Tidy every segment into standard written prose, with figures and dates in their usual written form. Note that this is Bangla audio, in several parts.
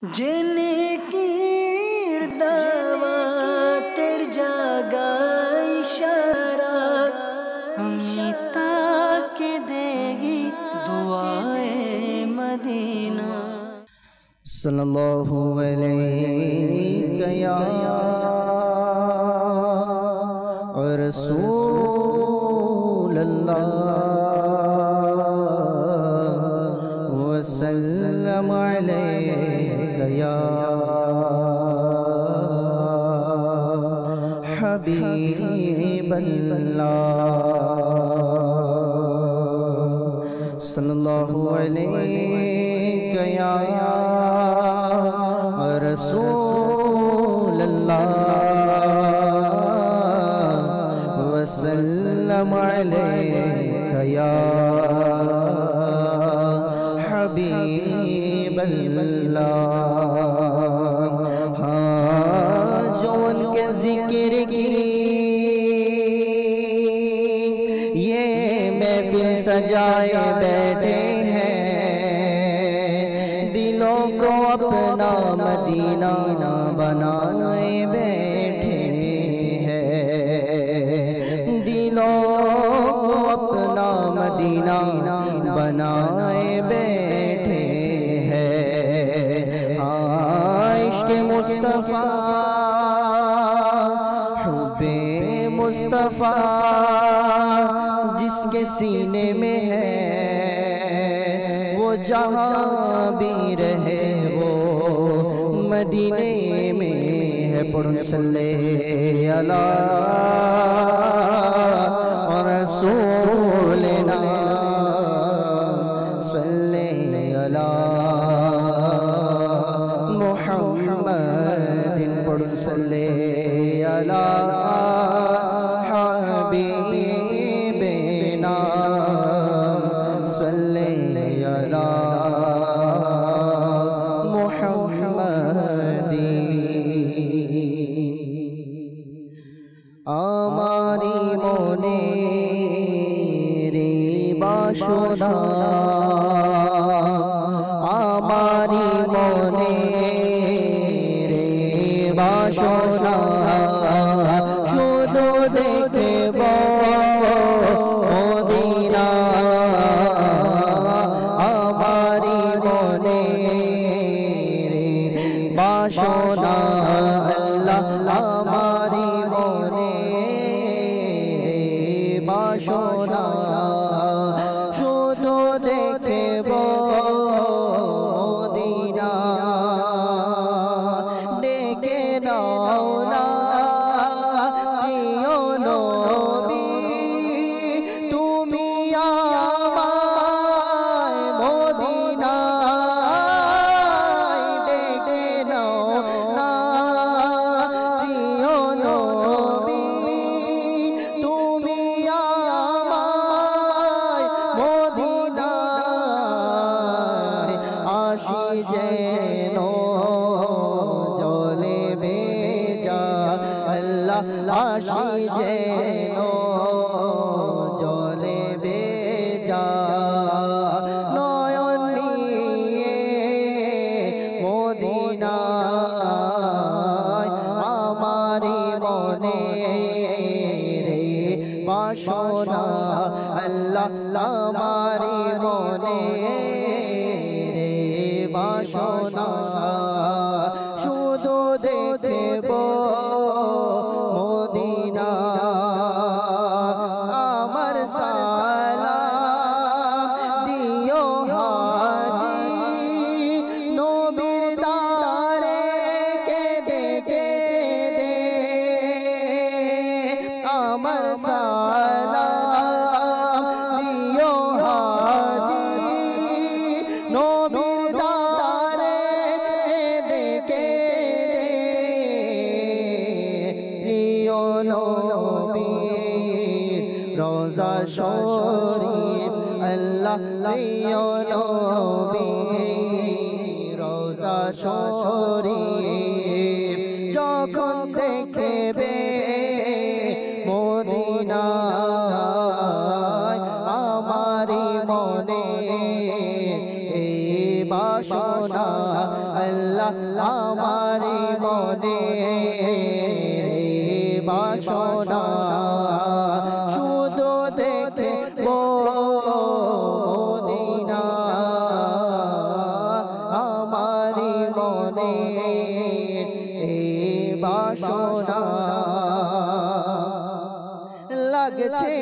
जिनकीर दावतेर जागा इशारा अमिता के देगी दुआए मदीना। सल्लल्लाहु अलैहि या रसूल अल्लाह वसल्लम अलैका या हबीब अल्लाह। सल्लल्लाहु अलैका या रसूल अल्लाह वसल्लम अलैका या हबीब अल्लाह। हाँ, जो उनके जिक्र की ये महफिल सजाए बैठे हैं, दिलों को अपना मदीना बनाए बैठे हैं, दिलों को अपना मदीना बनाए बैठे हैं। हाँ, इश्क़ मुस्तफ़ा हुब्बे मुस्तफ़ा जिसके सीने में है, वो जहाँ भी रहे वो मदीने में है। पढ़ो सल्ले अला रसूलना सल्ले अला मुहम्मदिन। पढ़ो सल्ले अला हबीबिना सल्ले अला मुहम्मदिन। आमारी मोने रे बाशोना, आमारी मोने रे बाशोना शुदो देखे वो मदीना। आमारी मोने रे बाशोना अल्लाह, आमारी मोने रे बाशोना शुदो देखे वो मदीना। डेके नाओना प्रिय नबी तुमी आमाय मदीनाय, डेके नाओना प्रिय नबी तुमी आमाय मदीनाय। आशी जेनो जले भेजा अल्लाह, आशी जेनो जले भेजा नयन निये मदीनाय। आमारी मने रे बाशोना अल्लाह, आमारी मने रे बाशोना शुदो देखब मदीना। आमार सालाम दियो हाजी नबीर दारे के देखे दे। आमार सालाम दियो हाजी नबीर दारे के देखे दे। प्रिय नबीर रोज़ा शरीफ अल्लाह, प्रिय नबीर रोज़ा शरीफ যখন দেখবে মদিনায়, আমারি মনে এই বাসনা अल्लाह আল্লাহ আমারি মনে বাসনা শুধু দেখব মদিনা আমারি মনে বাসনা লাগছে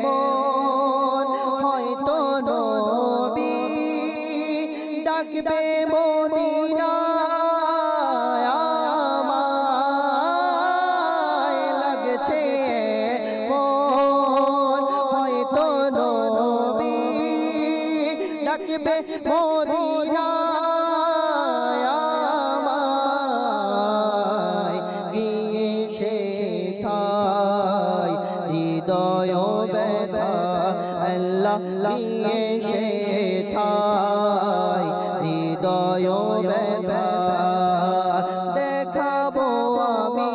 মন হয়তো নবী ডাকবে মদিনা আমায় লাগছে মন হয়তো নবী ডাকবে মদিনা আমায় গিয়ে শেখায় হৃদয় ব্যথা আল্লাহ গিয়ে শেখায় হৃদয় ব্যথা দেখাবো আমি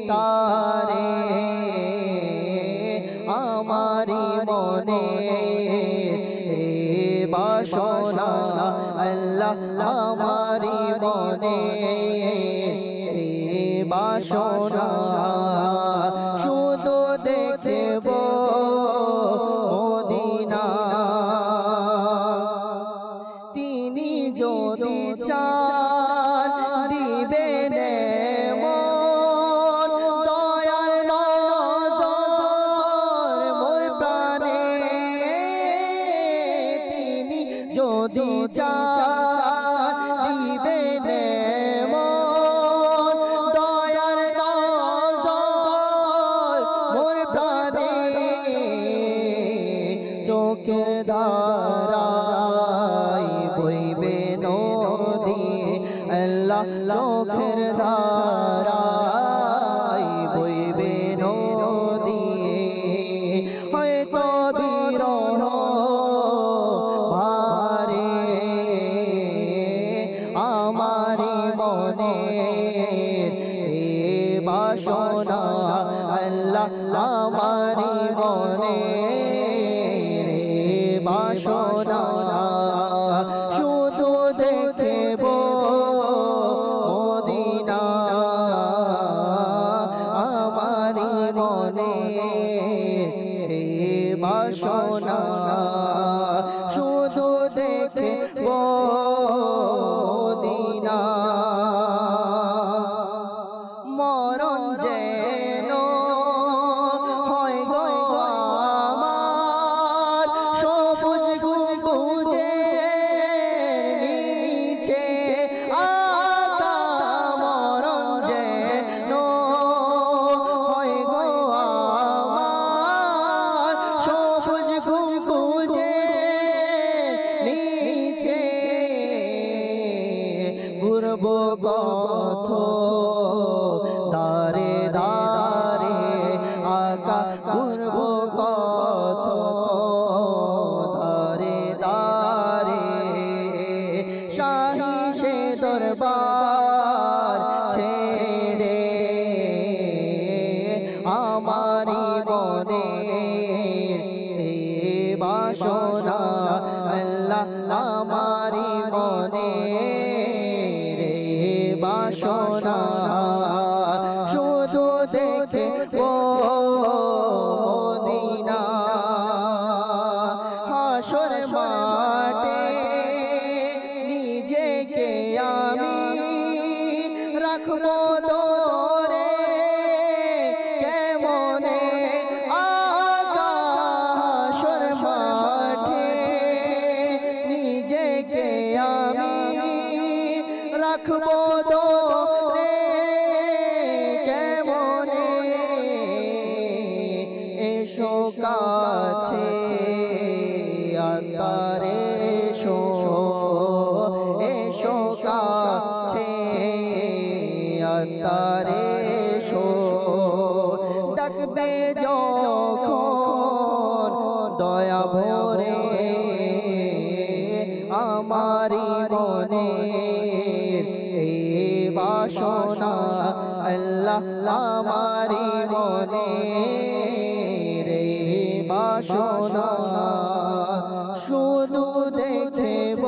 তারে আমারি মনে বাসনা আল্লাহ আমারি মনে বাসনা শুধু দেখব মদিনা তিনি যদি চান দিবেন মন দয়ার নজর মোর প্রাণে তিনি যদি চান দিবেন মন দয়ার নজর মোর প্রাণে চোখের ধারায় বইবে নদী আল্লাহ চোখের ধারায় বইবে নদী হয়তো বিরহ ভারে আমারি মনে বাসনা আল্লাহ আমারি মনে বাসনা শুধু দেখব মদিনা আমারি মনে বাসনা শুধু দেখব মদিনা মরণ যেন হয় গো আমার সবুজ গম্বুজের নিচে আকা মরণ যেন হয় গো আমার সবুজ গম্বুজের নিচে ঘুরব কত দারে দারে আকা ঘুরব কত দারে দারে শাহী সে দরবার ছেড়ে আমারি মনে বাসনা আল্লাহ আমারি মনে বাসনা শুধু দেখব মদিনা হাসর মাঠে নিজেকে আমি রাখবো দরে কেমনে আকা হাসর মাঠে নিজেকে আমি রাখবো দরে কেমনে এসো কাছে আতারে এসো এসো কাছে আতারে এসো ডাকবে যখন দয়া ভরে আমারি মনে বাসনা আল্লাহ আমারি মনে বাসনা শুধু দেখব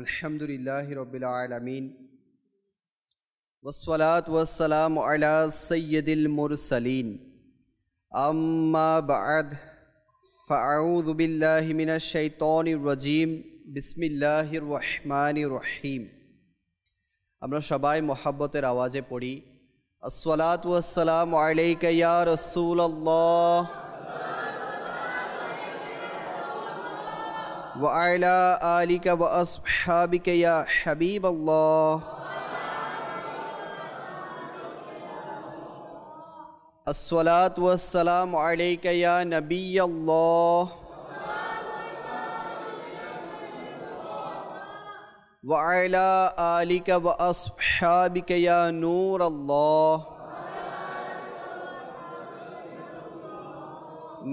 আলহামদুলিল্লাহি রাব্বিল আলামিন ওয়াসসালাতু ওয়াসসালামু আলা সাইয়্যিদিল মুরসালিন আম্মা বা'দ ফাআউযু বিল্লাহি মিনাশ শাইতানির রাজীম বিসমিল্লাহির রহমানির রহিম। আমরা সবাই মুহাব্বতের আওয়াজে পড়ি আসসালাতু ওয়াসসালামু আলাইকা ইয়া রাসূলুল্লাহ ওয়া আলা আলিকা ওয়া আসহাবিকা ইয়া হাবিবাল্লাহ। আসসালাতু ওয়াসসালামু আলাইকা ইয়া নবিয়াল্লাহ ওয়া আলা আলিকা ওয়া আসহাবিকা ইয়া নূরাল্লাহ।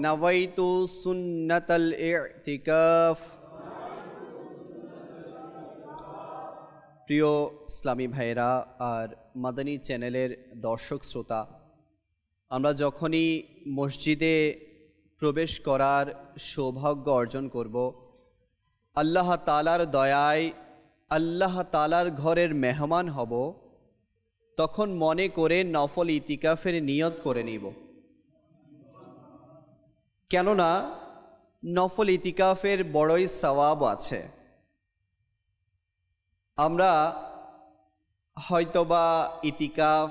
নাওয়াইতু সুন্নাতাল ইতিকাফ। প্রিয় ইসলামী ভাইরা আর মাদানী চ্যানেলের দর্শক শ্রোতা, আমরা যখনই মসজিদে প্রবেশ করার সৌভাগ্য অর্জন করব, আল্লাহ তাআলার দয়ায় আল্লাহ তাআলার ঘরের মেহমান হব, তখন মনে করে নফল ইতিকাফের নিয়ত করে নিব। কেননা নফল ইতিকাফের বড়ই সওয়াব আছে। আমরা হয়তোবা ইতিকাফ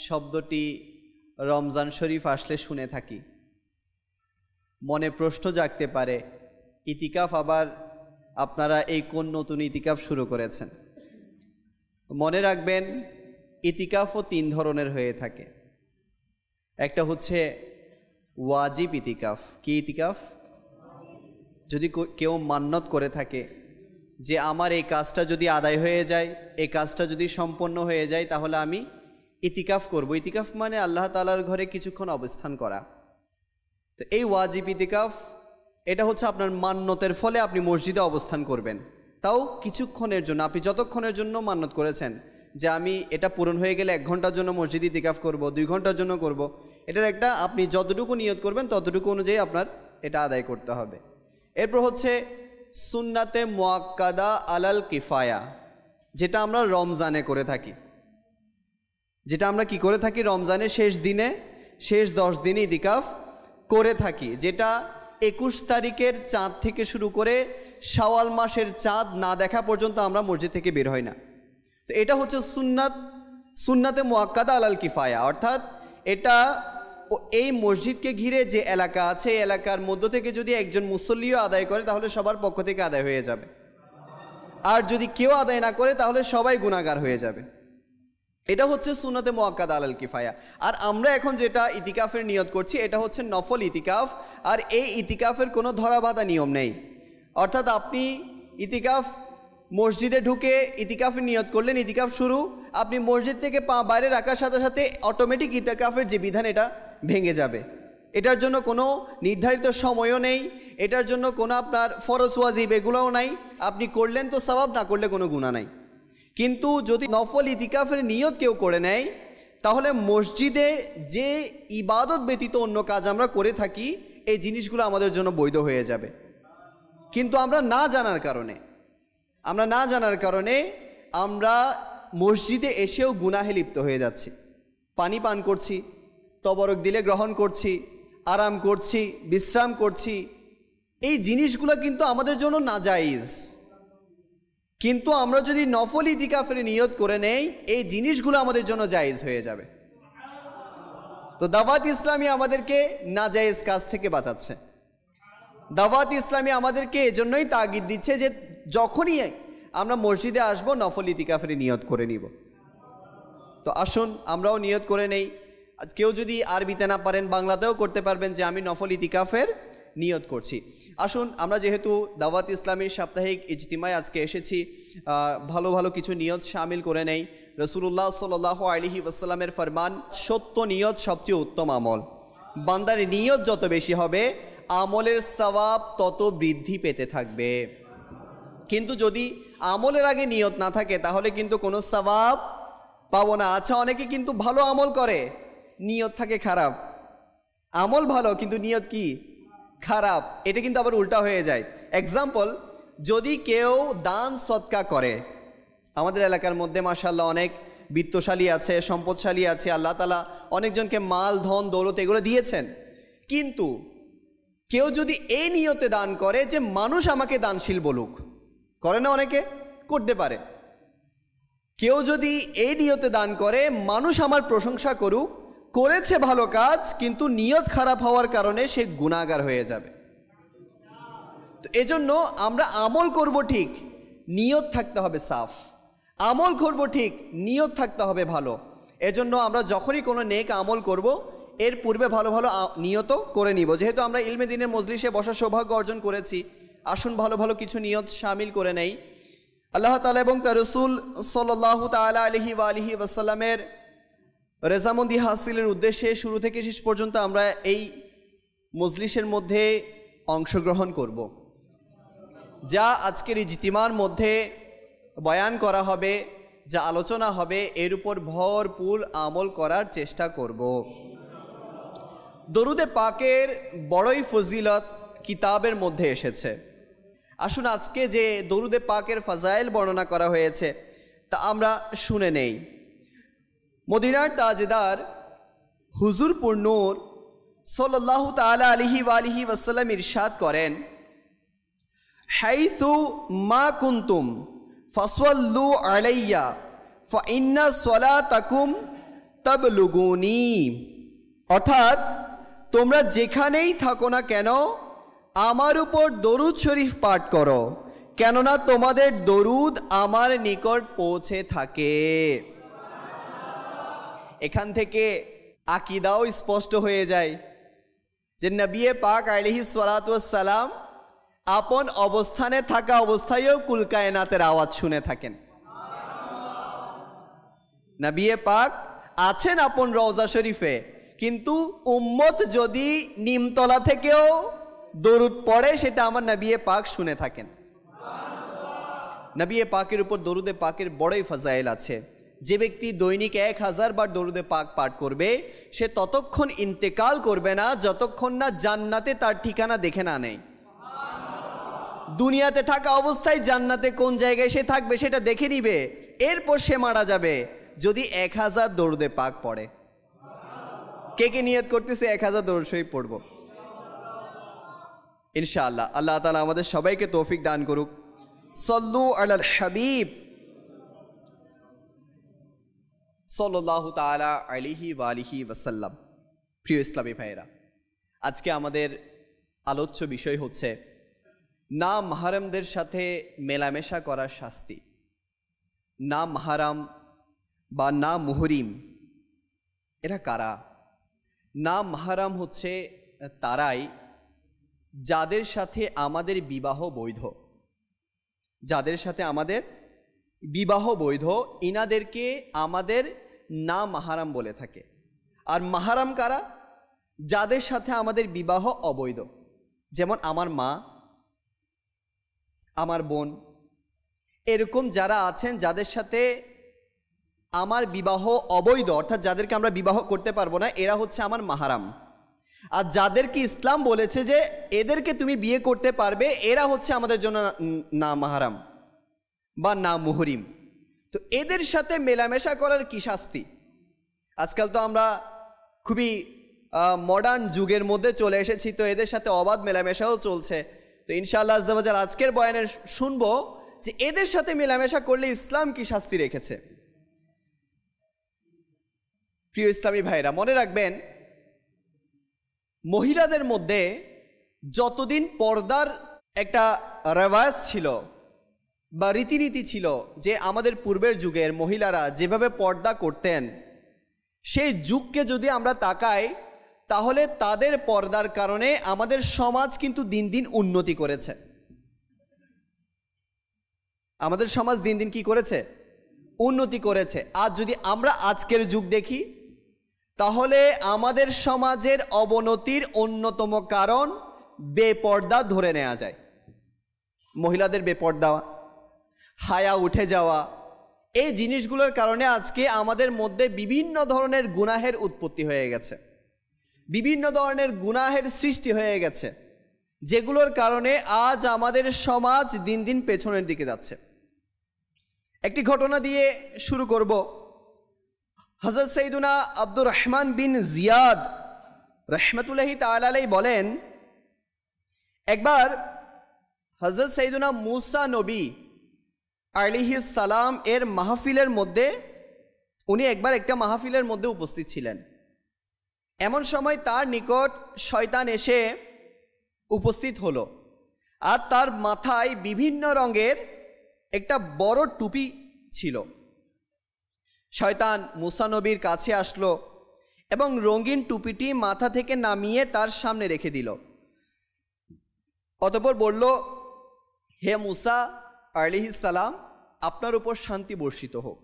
শব্দটি রমজান শরীফ আসলে শুনে থাকি। মনে প্রশ্ন জাগতে পারে, ইতিকাফ আবার আপনারা এই কোন নতুন ইতিকাফ শুরু করেছেন? মনে রাখবেন, ইতিকাফও তিন ধরনের হয়ে থাকে। একটা হচ্ছে ওয়াজিব ইতিকাফ। কি ইতিকাফ? যদি কেউ মান্নত করে থাকে যে আমার এই কাজটা যদি আদায় হয়ে যায়, এই কাজটা যদি সম্পন্ন হয়ে যায়, তাহলে আমি ইতিকাফ করব। ইতিকাফ মানে আল্লাহ তাআলার ঘরে কিছুক্ষণ অবস্থান করা। তো এই ওয়াজিব ইতিকাফ, এটা হচ্ছে আপনার মান্নতের ফলে আপনি মসজিদে অবস্থান করবেন, তাও কিছুক্ষণের জন্য। আপনি যতক্ষণের জন্য মান্নত করেছেন যে আমি এটা পূরণ হয়ে গেলে 1 ঘন্টার জন্য মসজিদে ইতিকাফ করব, 2 ঘন্টার জন্য করব, এটার একটা আপনি যতটুকু নিয়ত করবেন ততটুকু অনুযায়ী আপনার এটা আদায় করতে হবে। এরপর হচ্ছে সুন্নাতে মুআক্কাদা আলাল কিফায়া, যেটা আমরা রমজানে করে থাকি। যেটা আমরা কি করে থাকি? রমজানের শেষ দিনে, শেষ 10 দিনে ইতিকাফ করে থাকি, যেটা 21 তারিখের চাঁদ থেকে শুরু করে শাওয়াল মাসের চাঁদ না দেখা পর্যন্ত আমরা মসজিদ থেকে বের হই না। তো এটা হচ্ছে সুন্নাতে মুআক্কাদা আলাল কিফায়া, অর্থাৎ এটা এই মসজিদকে ঘিরে যে এলাকা আছে, এই এলাকার মধ্য থেকে যদি একজন মুসল্লিও আদায় করে তাহলে সবার পক্ষ থেকে আদায় হয়ে যাবে, আর যদি কেউ আদায় না করে তাহলে সবাই গুনাহগার হয়ে যাবে। এটা হচ্ছে সুন্নাতে মুআক্কাদা আলাল কিফায়া। আর আমরা এখন যেটা ইতিকাফের নিয়ত করছি, এটা হচ্ছে নফল ইতিকাফ। আর এই ইতিকাফের কোনো ধরাবাঁধা নিয়ম নেই। অর্থাৎ আপনি ইতিকাফ মসজিদে ঢুকে ইতিকাফের নিয়ত করলেন, ইতিকাফ শুরু, আপনি মসজিদ থেকে পা বাইরে রাখার সাথে সাথে অটোমেটিক ইতিকাফের যে বিধান এটা ভেঙে যাবে। এটার জন্য কোনো নির্ধারিত সময়ও নেই, এটার জন্য কোনো আপনার ফরজ ওয়াজিব এগুলোও নাই। আপনি করলেন তো সওয়াব, না করলে কোনো গুনাহ নাই। কিন্তু যদি নফল ইতিকাফের নিয়ত কেউ করে নেয়, তাহলে মসজিদে যে ইবাদত ব্যতীত অন্য কাজ আমরা করে থাকি, এই জিনিসগুলো আমাদের জন্য বৈধ হয়ে যাবে। কিন্তু আমরা না জানার কারণে আমরা মসজিদে এসেও গুনাহে লিপ্ত হয়ে যাচ্ছি। পানি পান করছি, তবরক দিলে গ্রহণ করছি, আরাম করছি, বিশ্রাম করছি, এই জিনিসগুলো কিন্তু আমাদের জন্য নাজায়েজ। কিন্তু আমরা যদি নফল ইতিকাফের নিয়ত করে নেই, এই জিনিসগুলো আমাদের জন্য জায়েজ হয়ে যাবে। তো দাওয়াত ইসলামী আমাদেরকে নাজায়েজ কাজ থেকে বাঁচাচ্ছে। দাওয়াত ইসলামী আমাদেরকে এজন্যই তাগিদ দিচ্ছে যে যখনই আমরা মসজিদে আসব, নফল ইতিকাফের নিয়ত করে নিব। তো আসুন আমরাও নিয়ত করে নেই। কেউ যদি আরবিতে না পারেন, বাংলাতেও করতে পারবেন যে আমি নফল ইতিকাফের নিয়ত করছি। আসুন আমরা যেহেতু দাওয়াত ইসলামীর সাপ্তাহিক ইজতিমায় আজকে এসেছি, ভালো ভালো কিছু নিয়ত শামিল করে নেই। রাসূলুল্লাহ সাল্লাল্লাহু আলাইহি ওয়াসাল্লামের ফরমান, সত্য নিয়ত সবচেয়ে উত্তম আমল। বান্দার নিয়ত যত বেশি হবে, আমলের সওয়াব তত বৃদ্ধি পেতে থাকবে। কিন্তু যদি আমলের আগে নিয়ত না থাকে, তাহলে কিন্তু কোনো সওয়াব পাবো না। আচ্ছা, অনেকে কিন্তু ভালো আমল করে, নিয়ত থাকে খারাপ। আমল ভালো কিন্তু নিয়ত কি? খারাপ। এটা কিন্তু আবার উল্টা হয়ে যায়। এক্সাম্পল, যদি কেউ দান সৎকা করে, আমাদের এলাকার মধ্যে মাশাআল্লাহ অনেক বিত্তশালী আছে, সম্পদশালী আছে, আল্লাহ তাআলা অনেকজনকে মাল ধন দৌলত এগুলো দিয়েছেন, কিন্তু কেউ যদি এই নিয়তে দান করে যে মানুষ আমাকে দানশীল বলুক, করে না অনেকে, করতে পারে, কেউ যদি এই নিয়তে দান করে মানুষ আমার প্রশংসা করুক, করেছে ভালো কাজ কিন্তু নিয়ত খারাপ হওয়ার কারণে সে গুনাহগার হয়ে যাবে। তো এজন্য আমরা আমল করব ঠিক, নিয়ত থাকতে হবে সাফ, আমল করব ঠিক, নিয়ত থাকতে হবে ভালো। এজন্য আমরা যখনই কোনো নেক আমল করব এর পূর্বে ভালো ভালো নিয়ত করে নিব। যেহেতু আমরা ইলমে দিনের মজলিসে বসার সৌভাগ্য অর্জন করেছি, আসুন ভালো ভালো কিছু নিয়ত শামিল করে নেই। আল্লাহ তাআলা এবং তার রাসূল সাল্লাল্লাহু তাআলা আলাইহি ওয়া আলিহি ওয়াসাল্লামের রেজামন্দি হাসিলের উদ্দেশ্যে শুরু থেকে শেষ পর্যন্ত আমরা এই মজলিসের মধ্যে অংশগ্রহণ করব। যা আজকের ইজতিমার মধ্যে বয়ান করা হবে, যা আলোচনা হবে, এর উপর ভরপুর আমল করার চেষ্টা করব। দরুদে পাকের বড়ই ফজিলত কিতাবের মধ্যে এসেছে। আসুন আজকে যে দরুদে পাকের ফাজাইল বর্ণনা করা হয়েছে তা আমরা শুনে নেই। মদিনার তাজদার হুজুর পুরনূর সাল্লাল্লাহু তাআলা আলাইহি ওয়া আলিহি ওয়াসাল্লাম ইরশাদ করেন, হাইথু মা কুনতুম ফাসওয়াল্লু আলাইয়া ফাইন্না সলাতাকুম তাবলুগুনি। অর্থাৎ তোমরা যেখানেই থাকো না কেন আমার উপর দরুদ শরীফ পাঠ করো, কেননা তোমাদের দরুদ আমার নিকট পৌঁছে থাকে। এখান থেকে আকীদাও স্পষ্ট হয়ে যায় যে নবী পাক আলাইহিস সালাতু ওয়াস সালাম আপন অবস্থানে থাকা অবস্থায়ও কুল কায়নাতের আওয়াজ শুনে থাকেন। নবী পাক আছেন আপন রওজা শরীফে, কিন্তু উম্মত যদি নিমতলা থেকেও দরুদ পড়ে সেটা আমার নবী পাক শুনে থাকেন। নবী পাকের উপর দরুদে পাকের বড়ই ফাজাইল আছে। যে ব্যক্তি দৈনিক 1000 বার দরুদে পাক পাঠ করবে সে ততক্ষণ ইন্তেকাল করবে না যতক্ষণ না জান্নাতে তার ঠিকানা দেখে না নেয়। দুনিয়াতে থাকা অবস্থায় জান্নাতে কোন জায়গায় সে থাকবে সেটা দেখে নিবে, এরপর সে মারা যাবে যদি 1000 দরুদে পাক পড়ে। কে কে নিয়ত করতেছে 1000 দরুদ শরীফ পড়ব ইনশাআল্লাহ। আল্লাহ তাআলা আমাদের সবাইকে তৌফিক দান করুক। সল্লু আলাল হাবিব সাল্লাল্লাহু তাআলা আলাইহি ওয়া আলিহি ওয়াসাল্লাম। প্রিয় ইসলামী ভাইয়েরা, আজকে আমাদের আলোচ্য বিষয় হচ্ছে না মাহারামদের সাথে মেলামেশা করার শাস্তি। না মাহারাম বা না মুহরিম এরা কারা? না মাহারাম হচ্ছে তারাই যাদের সাথে আমাদের বিবাহ বৈধ, যাদের সাথে আমাদের বিবাহ বৈধ ইনাদেরকে আমাদের না মাহারাম বলে থাকে। আর মাহারাম কারা? যাদের সাথে আমাদের বিবাহ অবৈধ, যেমন আমার মা, আমার বোন, এরকম যারা আছেন যাদের সাথে আমার বিবাহ অবৈধ, অর্থাৎ যাদেরকে আমরা বিবাহ করতে পারবো না, এরা হচ্ছে আমার মাহারাম। আর যাদেরকে ইসলাম বলেছে যে এদেরকে তুমি বিয়ে করতে পারবে, এরা হচ্ছে আমাদের জন্য না মাহারাম বা না মুহরিম। তো এদের সাথে মেলামেশা করার কি শাস্তি? আজকাল তো আমরা খুবই মডার্ন যুগের মধ্যে চলে এসেছি, তো এদের সাথে অবাধ মেলামেশাও চলছে। তো ইনশাআল্লাহ আজ্জা ওয়া জাল আজকের বয়ানে শুনবো যে এদের সাথে মেলামেশা করলে ইসলাম কি শাস্তি রেখেছে। প্রিয় ইসলামী ভাইরা, মনে রাখবেন মহিলাদের মধ্যে যতদিন পর্দার একটা রেওয়াজ ছিল বা রীতিনীতি ছিল, যে আমাদের পূর্বের যুগের মহিলারা যেভাবে পর্দা করতেন, সেই যুগকে যদি আমরা তাকাই তাহলে তাদের পর্দার কারণে আমাদের সমাজ কিন্তু দিন দিন উন্নতি করেছে। আমাদের সমাজ দিন দিন কি করেছে? উন্নতি করেছে। আর যদি আমরা আজকের যুগ দেখি তাহলে আমাদের সমাজের অবনতির অন্যতম কারণ বেপর্দা ধরে নেওয়া যায়। মহিলাদের বেপর্দা, হায়া উঠে যাওয়া, এই জিনিসগুলোর কারণে আজকে আমাদের মধ্যে বিভিন্ন ধরনের গুনাহের উৎপত্তি হয়ে গেছে, বিভিন্ন ধরনের গুনাহের সৃষ্টি হয়ে গেছে। যেগুলোর কারণে আজ আমাদের সমাজ দিন দিন পেছনের দিকে যাচ্ছে। একটি ঘটনা দিয়ে শুরু করব। হযরত সৈয়দুনা আব্দুর রহমান বিন জিয়াদ রহমতুল্লাহি তাআলা আলাইহি বলেন, একবার হযরত সৈয়দুনা মুসা নবী আলাইহিস সালাম এর মাহফিলের মধ্যে উনি একবার একটা মাহফিলের মধ্যে উপস্থিত ছিলেন। এমন সময় তার নিকট শয়তান এসে উপস্থিত হলো, আর তার মাথায় বিভিন্ন রঙের একটা বড় টুপি ছিল। শয়তান মুসা নবীর কাছে আসলো এবং রঙিন টুপিটি মাথা থেকে নামিয়ে তার সামনে রেখে দিল। অতঃপর বলল, হে মুসা আলাইহিস সালাম, আপনার উপর শান্তি বর্ষিত হোক।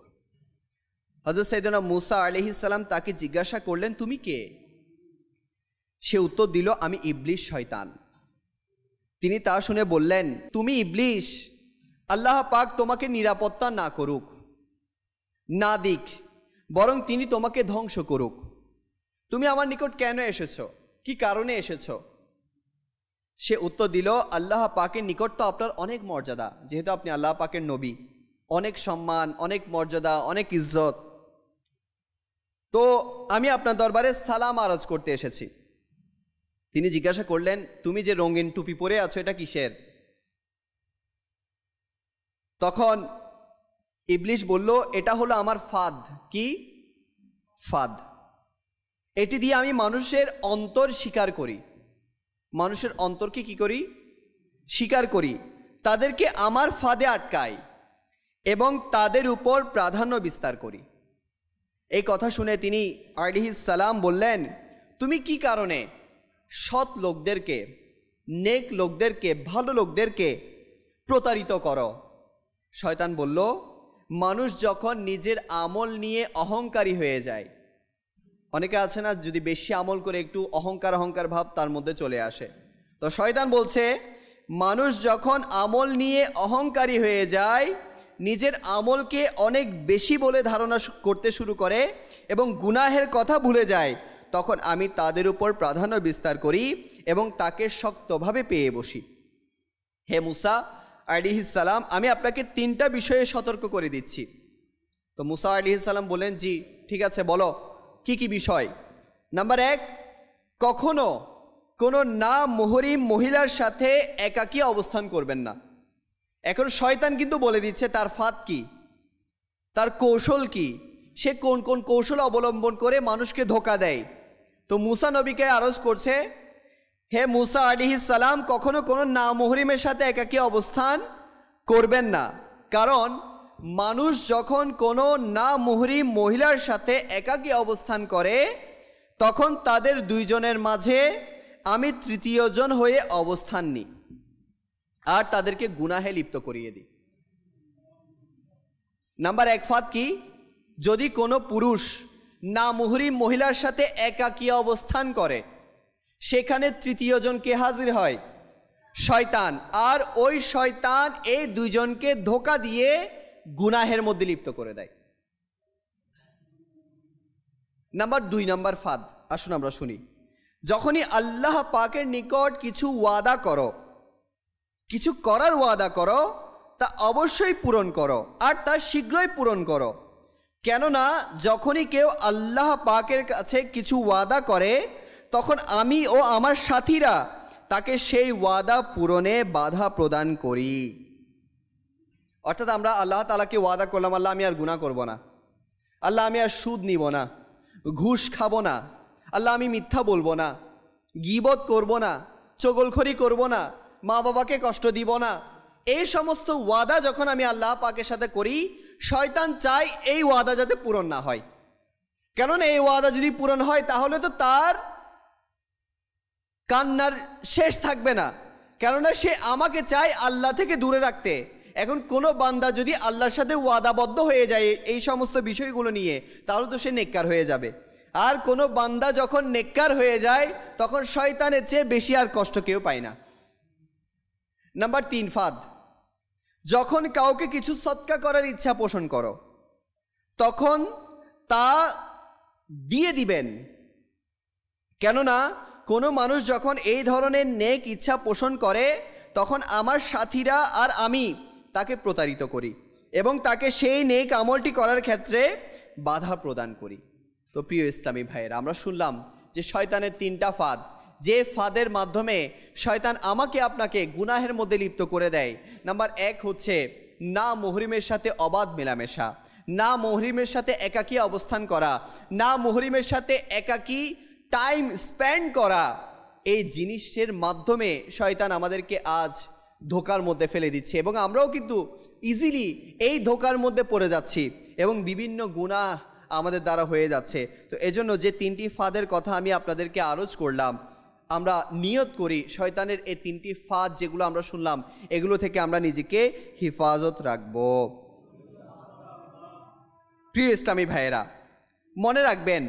হযরত সাইয়েদনা মুসা আলাইহিস সালাম তাকে জিজ্ঞাসা করলেন, তুমি কে? সে উত্তর দিল, আমি ইবলিস শয়তান। তিনি তা শুনে বললেন, তুমি ইবলিস, আল্লাহ পাক তোমাকে নিরাপত্তা না করুক, না দিক, বরং তিনি তোমাকে ধ্বংস করুক। তুমি আমার নিকট কেন এসেছো? কি কারণে এসেছো? সে উত্তর দিল, আল্লাহ পাকের নিকট তো আপনার অনেক মর্যাদা, যেহেতু আপনি আল্লাহ পাকের নবী, অনেক সম্মান, অনেক মর্যাদা, অনেক ইজ্জত, তো আমি আপনার দরবারে সালাম আরজ করতে এসেছি। তিনি জিজ্ঞাসা করলেন, তুমি যে রঙিন টুপি পরে আছো এটা কিসের? তখন ইবলিস বলল, এটা হলো আমার ফাঁদ। কি ফাঁদ? এটি দিয়ে আমি মানুষের অন্তর শিকার করি, মানুষের অন্তরকে কি করি? শিকার করি, তাদেরকে আমার ফাঁদে আটকাই এবং তাদের উপর প্রাধান্য বিস্তার করি। এই কথা শুনে তিনি আলাইহিস সালাম বললেন, তুমি কি কারণে সৎ লোকদেরকে, নেক লোকদেরকে, ভালো লোকদেরকে প্রতারিত করো? শয়তান বলল, মানুষ যখন নিজের আমল নিয়ে অহংকারী হয়ে যায়, অনেকে আছে না, যদি বেশি আমল করে একটু অহংকার অহংকার ভাব তার মধ্যে চলে আসে, তো শয়তান বলছে মানুষ যখন আমল নিয়ে অহংকারী হয়ে যায়, নিজের আমলকে অনেক বেশি বলে ধারণা করতে শুরু করে এবং গুনাহের কথা ভুলে যায়, তখন আমি তাদের উপর প্রাধান্য বিস্তার করি এবং তাকে শক্তভাবে পেয়ে বসি। হে মুসা আলাইহিস সালাম, আমি আপনাকে 3টা বিষয়ে সতর্ক করে দিচ্ছি। তো মুসা আলাইহিস সালাম বলেন, জি ঠিক আছে, বলো কি কি বিষয়? নাম্বার 1, কখনো কোনো না মুহরিম মহিলার সাথে একাকী অবস্থান করবেন না। এখন শয়তান কিন্তু বলে দিচ্ছে তার ফাঁদ কি, তার কৌশল কি, সে কোন কোন কৌশল অবলম্বন করে মানুষকে ধোঁকা দেয়। তো মুসা নবীকে আরজ করছে, হে মুসা আলাইহিস সালাম, কখনো কোনো না মুহরিমের সাথে একাকী অবস্থান করবেন না, কারণ মানুষ যখন কোনো না মুহরিম মহিলার সাথে একাকী অবস্থান করে, তখন তাদের দুইজনের মাঝে আমি তৃতীয় জন হয়ে অবস্থান নিই আর তাদেরকে গুনাহে লিপ্ত করিয়ে দিই। নাম্বার 1 ফাঁদ কি? যদি কোনো পুরুষ না মুহরিম মহিলার সাথে একাকী অবস্থান করে, সেখানে তৃতীয় জন কে হাজির হয়? শয়তান। আর ওই শয়তান এই দুইজনকে ধোঁকা দিয়ে গুনাহের মধ্যে লিপ্ত করে দেয়। নাম্বার 2 নাম্বার ফাঁদ, আসুন আমরা শুনি। যখনই আল্লাহ পাকের নিকট কিছু ওয়াদা করো, কিছু করার ওয়াদা করো, তা অবশ্যই পূরণ করো আর তা শীঘ্রই পূরণ করো। কেননা যখনই কেউ আল্লাহ পাকের কাছে কিছু ওয়াদা করে, তখন আমি ও আমার সাথীরা তাকে সেই ওয়াদা পূরণে বাধা প্রদান করি। অর্থাৎ আমরা আল্লাহ তাআলাকে ওয়াদা করলাম, আল্লাহ আমি আর গুনাহ করব না, আল্লাহ আমি আর সুদ নিব না, ঘুষ খাবো না, আল্লাহ আমি মিথ্যা বলবো না, গীবত করব না, চগলখড়ি করব না, মা বাবাকে কষ্ট দিব না। এই সমস্ত ওয়াদা যখন আমি আল্লাহ পাকের সাথে করি, শয়তান চায় এই ওয়াদা যাতে পূরণ না হয়। কেননা এই ওয়াদা যদি পূরণ হয় তাহলে তো তার কান্নার শেষ থাকবে না, কেননা সে আমাকে চায় আল্লাহ থেকে দূরে রাখতে। এখন কোনো বান্দা যদি আল্লাহর সাথে ওয়াদাবদ্ধ হয়ে যায় এই সমস্ত বিষয়গুলো নিয়ে, তাহলে তো সে নেককার হয়ে যাবে। আর কোনো বান্দা যখন নেককার হয়ে যায়, তখন শয়তানের চেয়ে বেশি আর কষ্ট কেউ পায় না। নাম্বার 3 ফাঁদ, যখন কাউকে কিছু সদকা করার ইচ্ছা পোষণ করো, তখন তা দিয়ে দিবেন। কেননা কোনো মানুষ যখন এই ধরনের নেক ইচ্ছা পোষণ করে তখন আমার সাথীরা আর আমি তাকে প্রতারিত করি এবং তাকে সেই নেক আমলটি করার ক্ষেত্রে বাধা প্রদান করি। তো প্রিয় ইসলামী ভাইয়েরা, আমরা শুনলাম যে শয়তানের 3টা ফাঁদ, যে ফাঁদের মাধ্যমে শয়তান আমাকে আপনাকে গুনাহের মধ্যে লিপ্ত করে দেয়। নাম্বার 1 হচ্ছে না মুহরিমের সাথে অবাধ মেলামেশা, না মুহরিমের সাথে একাকী অবস্থান করা, না মুহরিমের সাথে একাকী টাইম স্পেন্ড করা। এই জিনিসের মাধ্যমে শয়তান আমাদেরকে আজ ধোকার মধ্যে ফেলে দিচ্ছে এবং আমরাও কিন্তু ইজিলি এই ধোকার মধ্যে পড়ে যাচ্ছি এবং বিভিন্ন গুনাহ আমাদের দ্বারা হয়ে যাচ্ছে। তো এজন্য যে 3টি ফাঁদের কথা আমি আপনাদেরকে আরজ করলাম, আমরা নিয়ত করি শয়তানের এই 3টি ফাঁদ যেগুলো আমরা শুনলাম এগুলো থেকে আমরা নিজেকে হিফাজত রাখব। প্রিয় ইসলামী ভাইয়েরা, মনে রাখবেন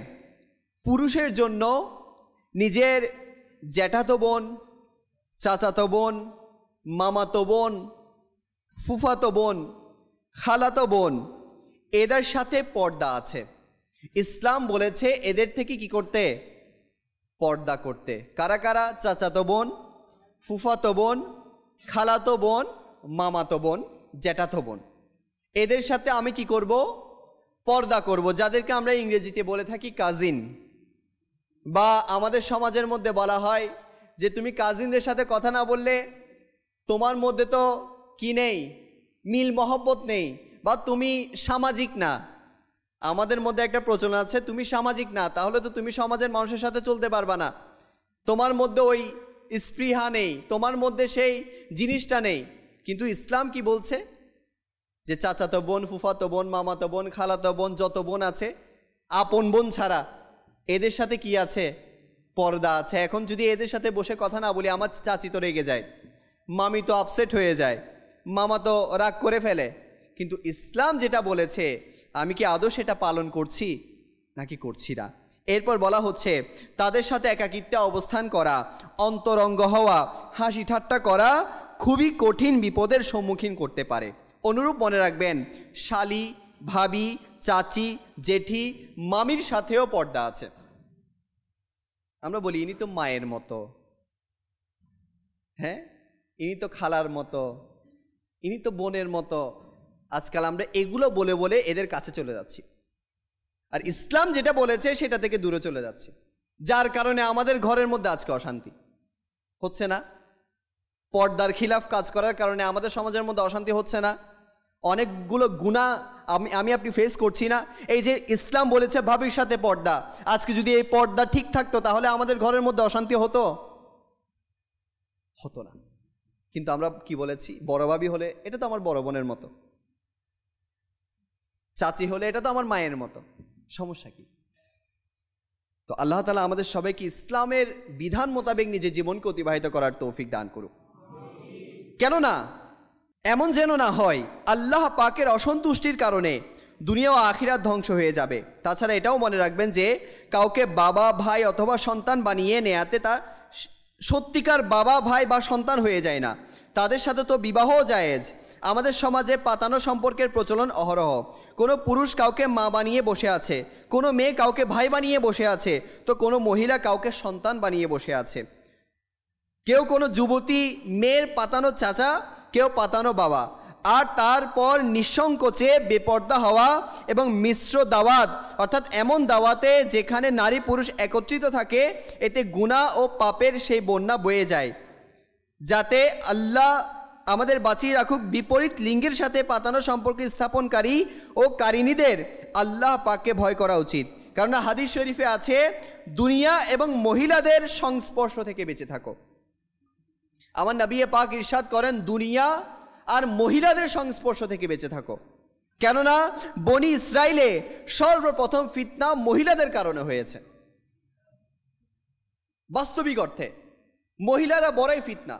পুরুষের জন্য নিজের জ্যাঠাতো বোন, চাচাতো বোন, মামাতো বোন, ফুফাতো বোন, খালাতো বোন, এদের সাথে পর্দা আছে। ইসলাম বলেছে এদের থেকে কি করতে? পর্দা করতে। কারা কারা? চাচাতো বোন, ফুফাতো বোন, খালাতো বোন, মামাতো বোন, জ্যাঠাতো বোন, এদের সাথে আমি কি করব? পর্দা করব, যাদেরকে আমরা ইংরেজিতে বলে থাকি কাজিন, বা আমাদের সমাজের মধ্যে বলা হয় যে তুমি কাজিনদের সাথে কথা না বললে তোমার মধ্যে তো কি নেই, মিল মহব্বত নেই, বা তুমি সামাজিক না। আমাদের মধ্যে একটা প্রচলন আছে, তুমি সামাজিক না, তাহলে তো তুমি সমাজের মানুষের সাথে চলতে পারবা না, তোমার মধ্যে ওই স্পৃহা নেই, তোমার মধ্যে সেই জিনিসটা নেই। কিন্তু ইসলাম কি বলছে? যে চাচাতো বোন, ফুফাতো বোন, মামাতো বোন, খালাতো বোন, যত বোন আছে আপন বোন ছাড়া এদের সাথে কি আছে? পর্দা আছে। এখন যদি এদের সাথে বসে কথা না বলি, আমার চাচি তো রেগে যায়, মামি তো আপসেট হয়ে যায়, মামা তো রাগ করে ফেলে। কিন্তু ইসলাম যেটা বলেছে আমি কি আদৌ সেটা পালন করছি নাকি করছি না? এরপর বলা হচ্ছে তাদের সাথে একাকিত্বে অবস্থান করা, অন্তরঙ্গ হওয়া, হাসি ঠাট্টা করা খুবই কঠিন বিপদের সম্মুখীন করতে পারে। অনুরূপ মনে রাখবেন শালি, ভাবি, চাচি, জেঠি, মামির সাথেও পর্দা আছে। আমরা বলি ইনি তো মায়ের মতো, হ্যাঁ, ইনি তো খালার মতো, ইনি তো বোনের মতো। আজকাল আমরা এগুলো বলে বলে এদের কাছে চলে যাচ্ছি, আর ইসলাম যেটা বলেছে সেটা থেকে দূরে চলে যাচ্ছে, যার কারণে আমাদের ঘরের মধ্যে আজকে অশান্তি হচ্ছে না। পর্দার খিলাফ কাজ করার কারণে আমাদের সমাজের মধ্যে অশান্তি হচ্ছে না। অনেকগুলো গুনাহ আমি আপনি ফেস করছি না। এই যে ইসলাম বলেছে ভাবির সাথে পর্দা, আজকে যদি এই পর্দা ঠিক থাকতো তাহলে আমাদের ঘরের মধ্যে অশান্তি হতো না। কিন্তু আমরা কি বলেছি? বড় ভাবি হলে এটা তো আমার বড় বোনের মতো, চাচি হলে এটা তো আমার মায়ের মতো, সমস্যা কি? তো আল্লাহ তাআলা আমাদের সবাইকে ইসলামের বিধান মোতাবেক নিজের জীবনকে অতিবাহিত করার তৌফিক দান করুক। কেননা এমন যেন না হয় আল্লাহ পাকের অসন্তুষ্টির কারণে দুনিয়া ও আখিরাত ধ্বংস হয়ে যাবে। তাছাড়া এটাও মনে রাখবেন যে কাউকে বাবা, ভাই অথবা সন্তান বানিয়ে নেয়াতে তা সত্যিকার বাবা, ভাই বা সন্তান হয়ে যায় না। তাদের সাথে তো বিবাহও জায়েজ। আমাদের সমাজে পাতানো সম্পর্কের প্রচলন অহরহ। কোনো পুরুষ কাউকে মা বানিয়ে বসে আছে, কোনো মেয়ে কাউকে ভাই বানিয়ে বসে আছে, তো কোনো মহিলা কাউকে সন্তান বানিয়ে বসে আছে। কেউ কোনো যুবতী মেয়ের পাতানো চাচা, কেউ পাতানো বাবা। আর তারপর নিঃসংকোচে বেপর্দা হওয়া এবং মিশ্র দাওয়াত, অর্থাৎ এমন দাওয়াতে যেখানে নারী পুরুষ একত্রিত থাকে, এতে গুনাহ ও পাপের সেই বন্যা বয়ে যায়। যাতে আল্লাহ আমাদের বাঁচিয়ে রাখুক, বিপরীত লিঙ্গের সাথে পাতানো সম্পর্ক স্থাপনকারী ও কারিনীদের আল্লাহ পাককে ভয় করা উচিত। কারণ হাদিস শরীফে আছে, দুনিয়া এবং মহিলাদের সংস্পর্শ থেকে বেঁচে থাকো। আমার নবী পাক ইরশাদ করেন, দুনিয়া আর মহিলাদের সংস্পর্শ থেকে বেঁচে থাকো। কেননা বনি ইসরাইলে সর্বপ্রথম ফিতনা মহিলাদের কারণে হয়েছে। বাস্তবিক অর্থে মহিলারা বড়ই ফিতনা।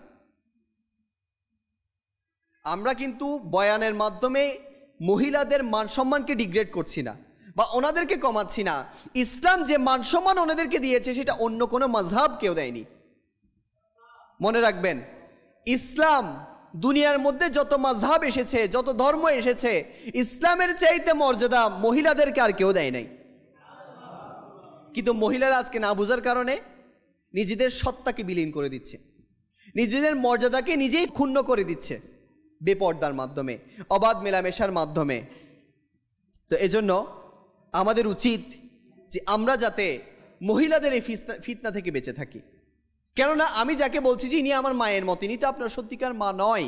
আমরা কিন্তু বয়ানের মাধ্যমে মহিলাদের মান সম্মানকে ডিগ্রেড করছি না বা ওনাদেরকে কমাচ্ছি না। ইসলাম যে মান সম্মান ওনাদেরকে দিয়েছে সেটা অন্য কোনো মাযহাব কেউ দেয়নি। মনে রাখবেন, ইসলাম দুনিয়ার মধ্যে যত মাযহাব এসেছে, যত ধর্ম এসেছে, ইসলামের চাইতে মর্যাদা মহিলাদেরকে আর কেউ দেয় নাই। কিন্তু মহিলারা আজকে না বোঝার কারণে নিজেদের সত্তাকে বিলীন করে দিচ্ছে, নিজেদের মর্যাদাকে নিজেই ক্ষুণ্ণ করে দিচ্ছে বেপর্দার মাধ্যমে, অবাধ মেলামেশার মাধ্যমে। তো এজন্য আমাদের উচিত যে আমরা যাতে মহিলাদের এই ফিতনা থেকে বেঁচে থাকি। কেননা আমি যাকে বলছি যে ইনি আমার মায়ের মতো, ইনি তো আপনার সত্যিকার মা নয়।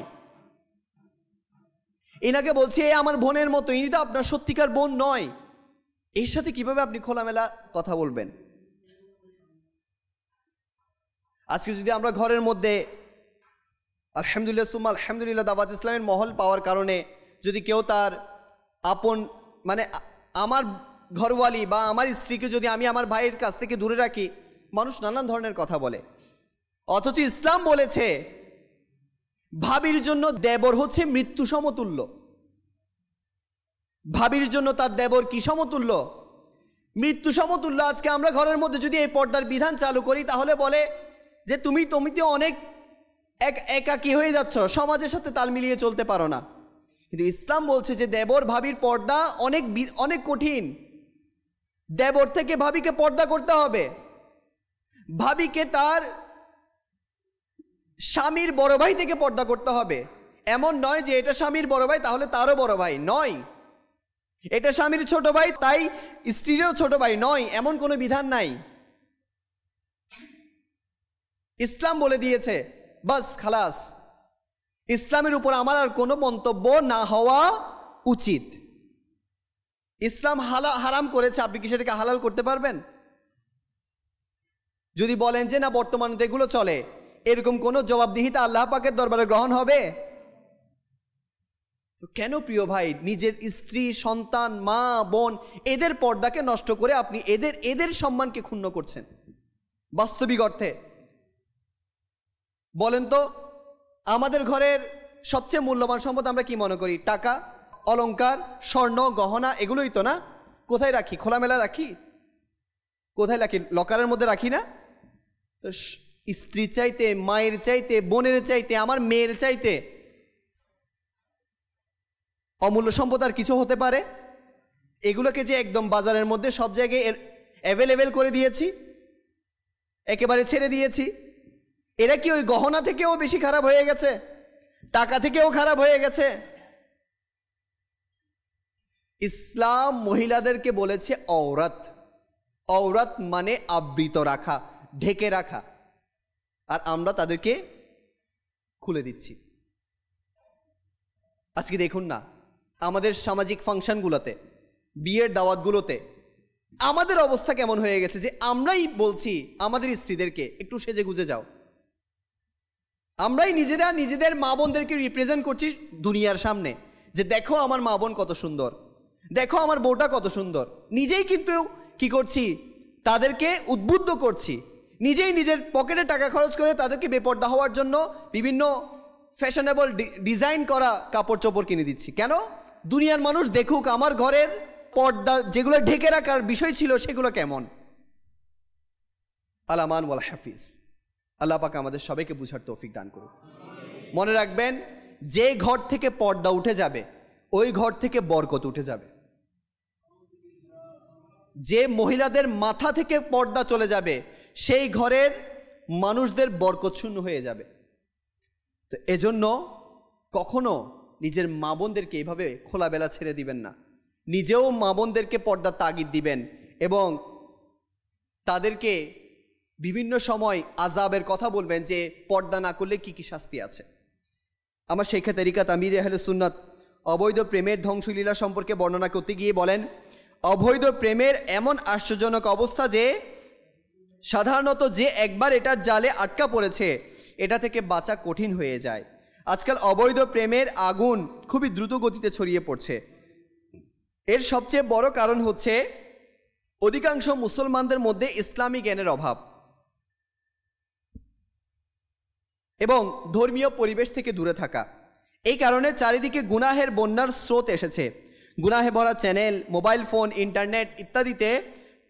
এনাকে বলছি এ আমার বোনের মতো, ইনি তো আপনার সত্যিকার বোন নয়। এর সাথে কিভাবে আপনি খোলামেলা কথা বলবেন? আজকে যদি আমরা ঘরের মধ্যে আলহামদুলিল্লাহ সুম্মা আলহামদুলিল্লাহ দাওয়াত ইসলামের মহল পাওয়ার কারণে যদি কেউ তার আপন মানে আমার ঘরওয়ালি বা আমার স্ত্রীকে যদি আমি আমার ভাইয়ের কাছ থেকে দূরে রাখি, মানুষ নানান ধরনের কথা বলে। অথচ ইসলাম বলেছে ভাবির জন্য দেবর হচ্ছে মৃত্যু সমতুল্য। ভাবির জন্য তার দেবর কি সমতুল্য? মৃত্যু সমতুল্য। আজকে আমরা ঘরের মধ্যে যদি এই পর্দার বিধান চালু করি তাহলে বলে যে তুমি তো অনেক একাকী হয়ে যাচ্ছ, সমাজের সাথে তাল মিলিয়ে চলতে পারো না। কিন্তু ইসলাম বলছে যে দেবর ভাবির পর্দা অনেক কঠিন। দেবর থেকে ভাবিকে পর্দা করতে হবে। ভাবিকে তার স্বামীর বড় ভাই থেকে পর্দা করতে হবে। এমন নয় যে এটা স্বামীর বড় ভাই তাহলে তারও বড় ভাই নয়, এটা স্বামীর ছোট ভাই তাই স্ত্রীরও ছোট ভাই নয়, এমন কোনো বিধান নাই। ইসলাম বলে দিয়েছে বাস খালাস। ইসলামের উপর আমার আর কোনো মন্তব্য না হওয়া উচিত। ইসলাম হারাম করেছে, আপনি কি সেটাকে হালাল করতে পারবেন? যদি বলেন যে না বর্তমানে তো এগুলো চলে, এরকম কোনো জবাবদিহিতা আল্লাহ পাকের দরবারে গ্রহণ হবে? তো কেন প্রিয় ভাই নিজের স্ত্রী, সন্তান, মা, বোন এদের পর্দাকে নষ্ট করে আপনি এদের সম্মানকে ক্ষুণ্ণ করছেন? বাস্তবিক অর্থে বলেন তো, আমাদের ঘরের সবচেয়ে মূল্যবান সম্পদ আমরা কি মনে করি? টাকা, অলংকার, স্বর্ণ, গহনা, এগুলোই তো না? কোথায় রাখি? খোলামেলা রাখি? কোথায় রাখি? লকারের মধ্যে রাখি না? তো স্ত্রীর চাইতে, মায়ের চাইতে, বোনের চাইতে, আমার মেয়ের চাইতে অমূল্য সম্পদ আর কিছু হতে পারে? এগুলোকে যে একদম বাজারের মধ্যে সব জায়গায় অ্যাভেলেবেল করে দিয়েছি, একেবারে ছেড়ে দিয়েছি, এরা কি ওই গহনা থেকেও বেশি খারাপ হয়ে গেছে? টাকা থেকেও খারাপ হয়ে গেছে? ইসলাম মহিলাদেরকে বলেছে অওরাত। অওরাত মানে আবৃত রাখা, ঢেকে রাখা, আর আমরা তাদেরকে খুলে দিচ্ছি। আজকে দেখুন না আমাদের সামাজিক ফাংশনগুলোতে, বিয়ের দাওয়াতগুলোতে আমাদের অবস্থা কেমন হয়ে গেছে যে আমরাই বলছি আমাদের স্ত্রীদেরকে একটু সেজে গুজে যাও। আমরাই নিজেদের মা বোনদেরকে রিপ্রেজেন্ট করছি দুনিয়ার সামনে যে দেখো আমার মা বোন কত সুন্দর, দেখো আমার বউটা কত সুন্দর। নিজেই কিন্তু কি করছি? তাদেরকে উদ্বুদ্ধ করছি। নিজেই নিজের পকেটে টাকা খরচ করে তাদেরকে বেপর্দা হওয়ার জন্য বিভিন্ন ফ্যাশনেবল ডিজাইন করা কাপড় চোপড় কিনে দিচ্ছি। কেন? দুনিয়ার মানুষ দেখুক আমার ঘরের পর্দা যেগুলো ঢেকে রাখার বিষয় ছিল সেগুলো কেমন। আলামান ওয়াল হাফিজ। আল্লাহ পাক আমাদের সবাইকে বুঝার তৌফিক দান করুন। মনে রাখবেন, যে ঘর থেকে পর্দা উঠে যাবে ওই ঘর থেকে বরকত উঠে যাবে। যে মহিলাদের মাথা থেকে পর্দা চলে যাবে সেই ঘরের মানুষদের বরকত শূন্য হয়ে যাবে। তো এজন্য কখনো নিজের মা বোনদেরকে এইভাবে খোলাবেলা ছেড়ে দিবেন না। নিজেও মা বোনদেরকে পর্দার তাগিদ দিবেন এবং তাদেরকে বিভিন্ন সময় আযাবের কথা বলবেন যে পর্দা না করলে কি কি শাস্তি আছে। আমার শেখ তরিকাত আমির আহলে সুন্নাত অবৈধ প্রেমের ধ্বংসলীলা সম্পর্কে বর্ণনা করতে গিয়ে বলেন, অবৈধ প্রেমের এমন আশ্চর্যজনক অবস্থা যে সাধারণত যে একবার এটার জালে আটকা পড়েছে এটা থেকে বাঁচা কঠিন হয়ে যায়। আজকাল অবৈধ প্রেমের আগুন খুবই দ্রুত গতিতে ছড়িয়ে পড়ছে। এর সবচেয়ে বড় কারণ হচ্ছে অধিকাংশ মুসলমানদের মধ্যে ইসলামী জ্ঞানের অভাব এবং ধর্মীয় পরিবেশ থেকে দূরে থাকা। এই কারণে চারিদিকে গুনাহের বন্যার স্রোত এসেছে। গুনাহে ভরা চ্যানেল, মোবাইল ফোন, ইন্টারনেট ইত্যাদিতে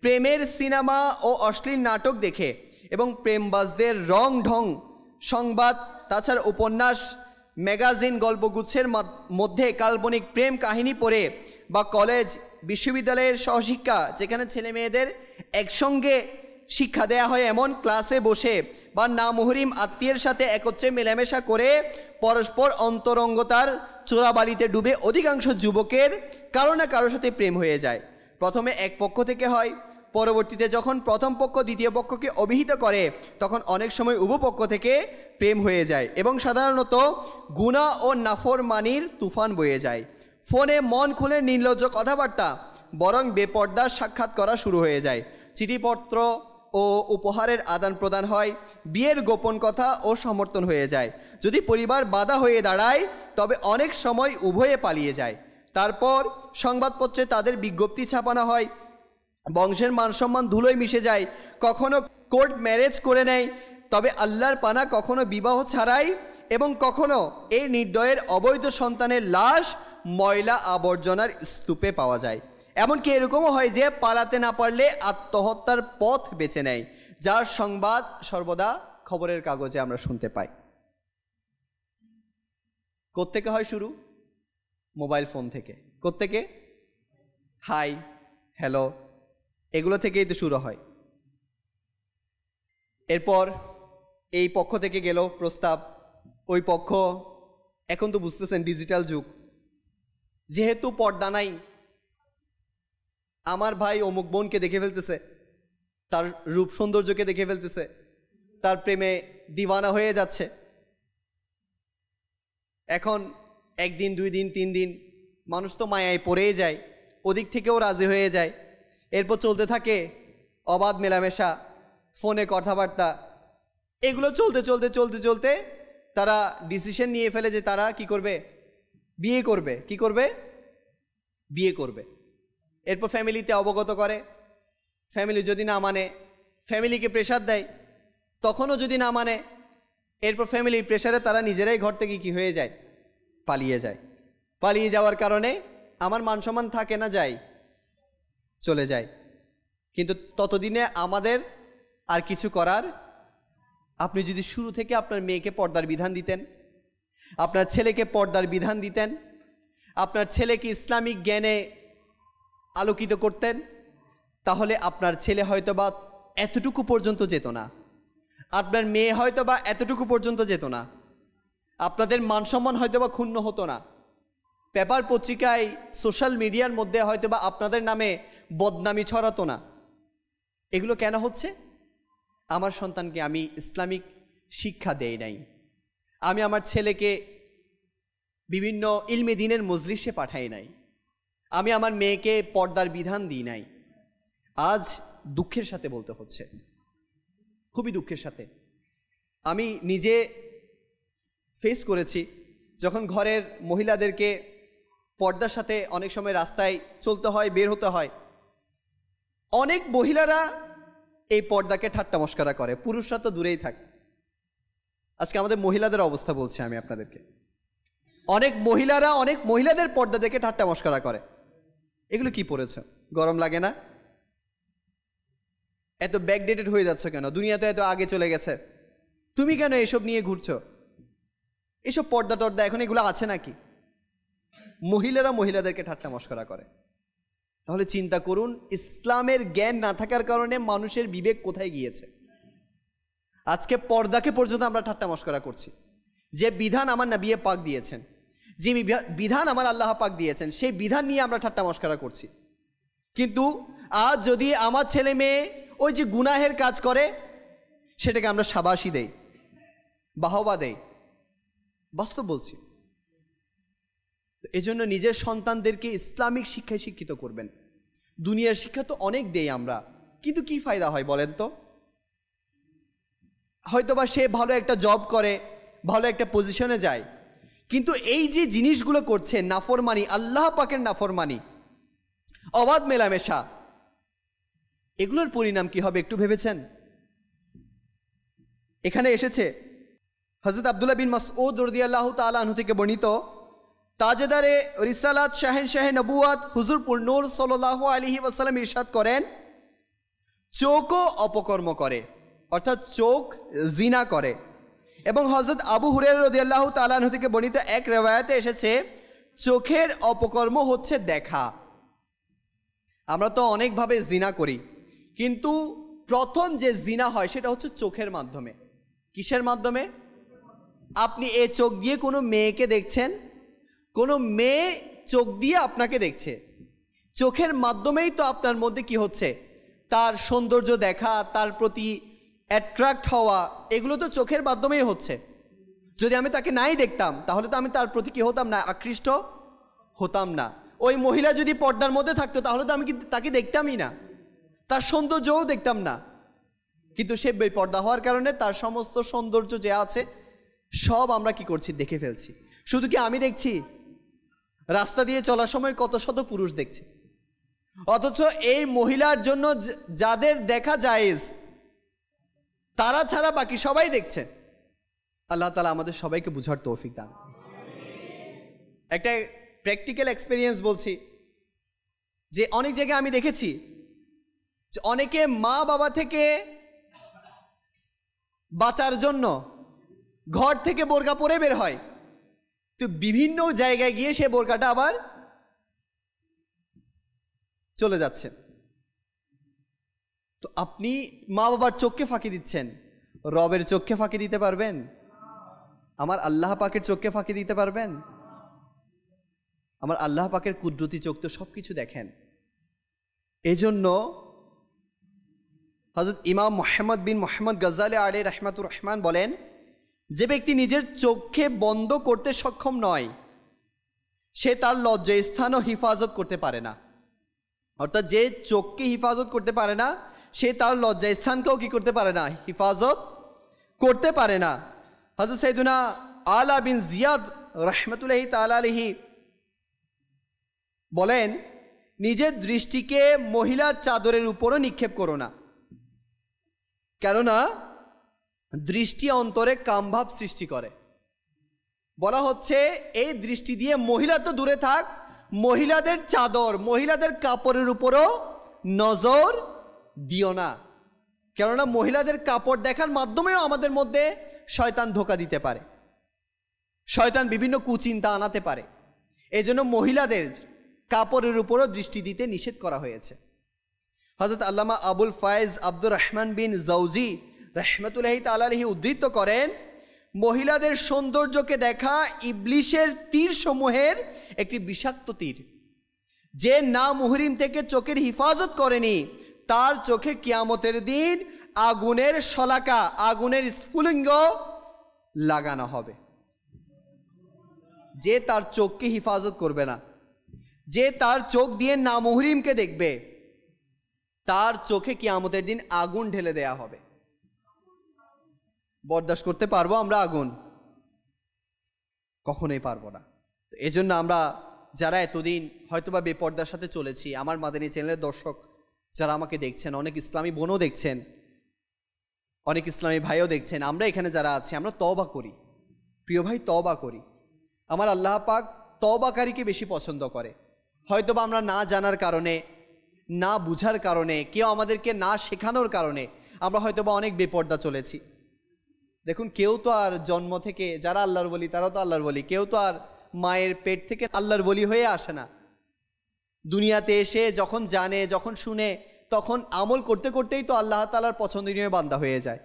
প্রেমের সিনেমা ও অশ্লীল নাটক দেখে এবং প্রেমবাজদের রং ঢং সংবাদ, তাছাড়া উপন্যাস, ম্যাগাজিন, গল্পগুচ্ছের মধ্যে কাল্পনিক প্রেম কাহিনী পড়ে বা কলেজ, বিশ্ববিদ্যালয়ের সহশিক্ষা যেখানে ছেলে মেয়েদের একসঙ্গে শিক্ষা দেয়া হয় এমন ক্লাসে বসে বা নামুহরিম আত্মীয়ের সাথে একত্রে মেলামেশা করে পরস্পর অন্তরঙ্গতার চোরাবালিতে ডুবে অধিকাংশ যুবকের কারো না কারোর সাথে প্রেম হয়ে যায়। প্রথমে এক পক্ষ থেকে হয়, পরবর্তীতে যখন প্রথম পক্ষ দ্বিতীয় পক্ষকে অভিহিত করে তখন অনেক সময় উভয় পক্ষ থেকে প্রেম হয়ে যায় এবং সাধারণত গুনাহ ও নাফরমানির তুফান বয়ে যায়। ফোনে মন খুলে নির্লজ্জ কথাবার্তা বরং বেপর্দার সাক্ষাৎ করা শুরু হয়ে যায়। চিঠিপত্র ও উপহারের আদান প্রদান হয়, বিয়ের গোপন কথা ও সমর্থন হয়ে যায়। যদি পরিবার বাধা হয়ে দাঁড়ায় তবে অনেক সময় উভয়ে পালিয়ে যায়। তারপর সংবাদপত্রে তাদের বিজ্ঞপ্তি ছাপানো হয়, বংশের মানসম্মান ধুলোয় মিশে যায়, কখনো কোর্ট ম্যারেজ করে নেয়, তবে আল্লাহর পানা কখনো বিবাহ ছাড়াই, এবং কখনো এই নির্দয়ের অবৈধ সন্তানের লাশ ময়লা আবর্জনার স্তূপে পাওয়া যায়। এমনকি এরকমও হয় যে পালাতে না পারলে আত্মহত্যার পথ বেছে নেয়, যার সংবাদ সর্বদা খবরের কাগজে আমরা শুনতে পাই। কোত্থেকে হয় শুরু? মোবাইল ফোন থেকে। কোত্থেকে? হাই, হ্যালো, এগুলো থেকেই তো শুরু হয়। এরপর এই পক্ষ থেকে গেল প্রস্তাব, ওই পক্ষ, এখন তো বুঝতেছেন ডিজিটাল যুগ, যেহেতু পর্দা নাই, আমার ভাই অমুক বোনকে দেখে ফেলতেছে, তার রূপ সৌন্দর্যকে দেখে ফেলতেছে, তার প্রেমে দিওয়ানা হয়ে যাচ্ছে। এখন একদিন, 2 দিন, 3 দিন মানুষ তো মায়ায় পড়েই যায়, ওদিক থেকেও রাজি হয়ে যায়। এরপর চলতে থাকে অবাধ মেলামেশা, ফোনে কথাবার্তা, এগুলো চলতে চলতে চলতে চলতে তারা ডিসিশন নিয়ে ফেলে যে তারা কি করবে? বিয়ে করবে। কি করবে? বিয়ে করবে। এরপর ফ্যামিলিতে অবগত করে, ফ্যামিলি যদি না মানে ফ্যামিলিকে প্রেশার দেয়, তখনও যদি না মানে এরপর ফ্যামিলির প্রেশারে তারা নিজেরাই ঘর থেকে কি হয়ে যায়? পালিয়ে যায়। পালিয়ে যাওয়ার কারণে আমার মানসম্মান থাকে না, যায়, চলে যায়। কিন্তু ততদিনে আমাদের আর কিছু করার, আপনি যদি শুরু থেকে আপনার মেয়েকে পর্দার বিধান দিতেন, আপনার ছেলেকে পর্দার বিধান দিতেন, আপনার ছেলেকে ইসলামিক জ্ঞানে আলোকিত করতেন, তাহলে আপনার ছেলে হয়তোবা এতটুকু পর্যন্ত যেত না, আপনার মেয়ে হয়তোবা এতটুকু পর্যন্ত যেত না, আপনাদের মানসম্মান হয়তোবা ক্ষুণ্ণ হতো না, পেপার পত্রিকায় সোশ্যাল মিডিয়ার মধ্যে হয়তোবা আপনাদের নামে বদনামি ছড়াতো না। এগুলো কেন হচ্ছে? আমার সন্তানকে আমি ইসলামিক শিক্ষা দেই নাই, আমি আমার ছেলেকে বিভিন্ন ইলমে দ্বীনের মজলিসে পাঠাই নাই, আমি আমার মেয়েকে পর্দার বিধান দিই নাই। আজ দুঃখের সাথে বলতে হচ্ছে, খুবই দুঃখের সাথে। আমি নিজে ফেস করেছি, যখন ঘরের মহিলাদেরকে পর্দার সাথে অনেক সময় রাস্তায় চলতে হয়, বের হতে হয়, অনেক মহিলারা এই পর্দাকে ঠাট্টা মশকরা করে, পুরুষরা তো দূরেই থাক। আজকে আমাদের মহিলাদের অবস্থা বলছি আমি আপনাদেরকে, অনেক মহিলারা অনেক মহিলাদের পর্দা দেখে ঠাট্টা মশকরা করে। এগুলো কি পড়েছ? গরম লাগে না? এত ব্যাকডেটেড হয়ে যাচ্ছে কেন? দুনিয়া তো এত আগে চলে গেছে, তুমি কেন এসব নিয়ে ঘুরছো? এসব পর্দা টর্দা এখন এগুলো আছে নাকি? মহিলারা মহিলাদেরকে ঠাট্টা মশকরা করে। তাহলে চিন্তা করুন, ইসলামের জ্ঞান না থাকার কারণে মানুষের বিবেক কোথায় গিয়েছে। আজকে পর্দাকে পর্যন্ত আমরা ঠাট্টা মশকরা করছি। যে বিধান আমার নবী পাক দিয়েছেন, যে বিধান আমার আল্লাহ পাক দিয়েছেন, সেই বিধান নিয়ে আমরা ঠাট্টা মশকরা করছি। কিন্তু আজ যদি আমার ছেলে মেয়ে ওই যে গুনাহের কাজ করে, সেটাকে আমরা শাবাশি দেই, বাহবা দেই। বাস্তব বলছি। এজন্য নিজের সন্তানদেরকে ইসলামিক শিক্ষায় শিক্ষিত করবেন। দুনিয়ার শিক্ষা তো অনেক দেই আমরা, কিন্তু কি ফায়দা হয় বলেন তো? হয়তোবা সে ভালো একটা জব করে, ভালো একটা পজিশনে যায়, কিন্তু এই যে জিনিসগুলো করছে, নাফরমানি, আল্লাহ পাকের নাফরমানি, অবাধ মেলামেশা, এগুলোর পরিণাম কি হবে একটু ভেবেছেন? এখানে এসেছে হযরত আব্দুল্লাহ বিন মাসউদ রাদিয়াল্লাহু তাআলা আনহু থেকে বর্ণিত, তাজেদারে রিসালাত শাহেনশাহে নবুয়াত হুজুর পুরনূর সাল্লাল্লাহু আলাইহি ওয়াসাল্লাম ইরশাদ করেন, চোখও অপকর্ম করে, অর্থাৎ চোখ জিনা করে। এবং হযরত আবু হুরায়রা রাদিয়াল্লাহু তাআলা আনহু থেকে বর্ণিত এক রিওয়ায়াতে এসেছে, চোখের অপকর্ম হচ্ছে দেখা। আমরা তো অনেকভাবে জিনা করি, কিন্তু প্রথম যে জিনা হয় সেটা হচ্ছে চোখের মাধ্যমে। কিসের মাধ্যমে? আপনি এই চোখ দিয়ে কোনো মেয়েকে দেখছেন, কোনো মেয়ে চোখ দিয়ে আপনাকে দেখছে, চোখের মাধ্যমেই তো আপনার মধ্যে কি হচ্ছে, তার সৌন্দর্য দেখা, তার প্রতি অ্যাট্রাক্ট হওয়া, এগুলো তো চোখের মাধ্যমেই হচ্ছে। যদি আমি তাকে নাই দেখতাম তাহলে তো আমি তার প্রতি কি হতাম না, আকৃষ্ট হতাম না। ওই মহিলা যদি পর্দার মধ্যে থাকতো তাহলে তো আমি তাকে দেখতামই না, তার সৌন্দর্যও দেখতাম না। কিন্তু সে বেপর্দা হওয়ার কারণে তার সমস্ত সৌন্দর্য যে আছে সব আমরা কি করছি, দেখে ফেলছি। শুধু কি আমি দেখছি, রাস্তা দিয়ে চলার সময় কত শত পুরুষ দেখছে, অথচ এই মহিলার জন্য যাদের দেখা জায়েজ তারা ছাড়া বাকি সবাই দেখছে। আল্লাহ তাআলা আমাদের সবাইকে বুঝার তৌফিক দান। একটা প্র্যাকটিক্যাল এক্সপিরিয়েন্স বলছি যে অনেক জায়গায় আমি দেখেছি যে অনেকে মা বাবা থেকে বাঁচার জন্য ঘর থেকে বোরকা পরে বের হয়, তো বিভিন্ন জায়গায় গিয়ে সে বোরকাটা আবার চলে যাচ্ছে। তো আপনি মা বাবার চোখকে ফাঁকি দিচ্ছেন, রবের চোখকে ফাঁকি দিতে পারবেন? আমার আল্লাহ পাকের চোখকে ফাঁকি দিতে পারবেন? আমার আল্লাহ পাকের কুদরতি চোখ তো সব কিছু দেখেন। এই জন্য হযরত ইমাম মুহাম্মদ বিন মুহাম্মদ গজ্জালি আলাইহি রাহমাতুর রহমান বলেন, যে ব্যক্তি নিজের চোখকে বন্ধ করতে সক্ষম নয় সে তার লজ্জাস্থানও হিফাজত করতে পারে না। অর্থাৎ যে চোখকে হিফাজত করতে পারে না সে তার লজ্জাস্থানকেও কি করতে পারে না, হিফাজত করতে পারে না। হযরত সাইয়্যিদুনা আলা বিন জিয়াদ রাহমাতুল্লাহি তাআলা আলাইহি বলেন, নিজের দৃষ্টিকে মহিলার চাদরের উপরও নিক্ষেপ করো না, কেননা দৃষ্টি অন্তরে কামভাব সৃষ্টি করে। বলা হচ্ছে এই দৃষ্টি দিয়ে মহিলা তো দূরে থাক, মহিলাদের চাদর, মহিলাদের কাপড়ের উপরও নজর দিও না, কেননা মহিলাদের কাপড় দেখার মাধ্যমেও আমাদের মধ্যে শয়তান ধোঁকা দিতে পারে, শয়তান বিভিন্ন কুচিন্তা আনাতে পারে। এই জন্য মহিলাদের কাপড়ের উপরও দৃষ্টি দিতে নিষেধ করা হয়েছে। হযরত আল্লামা আবুল ফায়েজ আব্দুর রহমান বিন জাওজি রাহমাতুল্লাহি তাআলা আলাইহি উদ্ধৃত করেন, মহিলাদের সৌন্দর্যকে দেখা ইবলিশের তীর সমূহের একটি বিষাক্ত তীর। যে না মুহরিম থেকে চোখের হিফাজত করেনি তার চোখে কিয়ামতের দিন আগুনের শলাকা, আগুনের স্ফুলিঙ্গ লাগানো হবে। যে তার চোখকে হিফাজত করবে না, যে তার চোখ দিয়ে না মুহরিমকে দেখবে তার চোখে কিয়ামতের দিন আগুন ঢেলে দেয়া হবে। বরদাস্ত করতে পারবো আমরা আগুন? কখনোই পারবো না। এজন্য আমরা যারা এতদিন হয়তোবা বেপর্দার সাথে চলেছি, আমার মাদানী চ্যানেলের দর্শক যারা আমাকে দেখছেন, অনেক ইসলামী বোনও দেখছেন, অনেক ইসলামী ভাইও দেখছেন, আমরা এখানে যারা আছি আমরা তওবা করি। প্রিয় ভাই, তওবা করি। আমার আল্লাহ পাক তওবাকারীকে বেশি পছন্দ করে। হয়তোবা আমরা না জানার কারণে, না বুঝার কারণে, কেউ আমাদেরকে না শেখানোর কারণে আমরা হয়তোবা অনেক বেপর্দা চলেছি। দেখুন, কেউ তো আর জন্ম থেকে, যারা আল্লাহর ওলি তারাও তো আল্লাহর ওলি, কেউ তো আর মায়ের পেট থেকে আল্লাহর ওলি হয়ে আসে না। দুনিয়াতে এসে যখন জানে, যখন শুনে, তখন আমল করতে করতেই তো আল্লাহ তাআলার পছন্দনীয় বান্দা হয়ে যায়।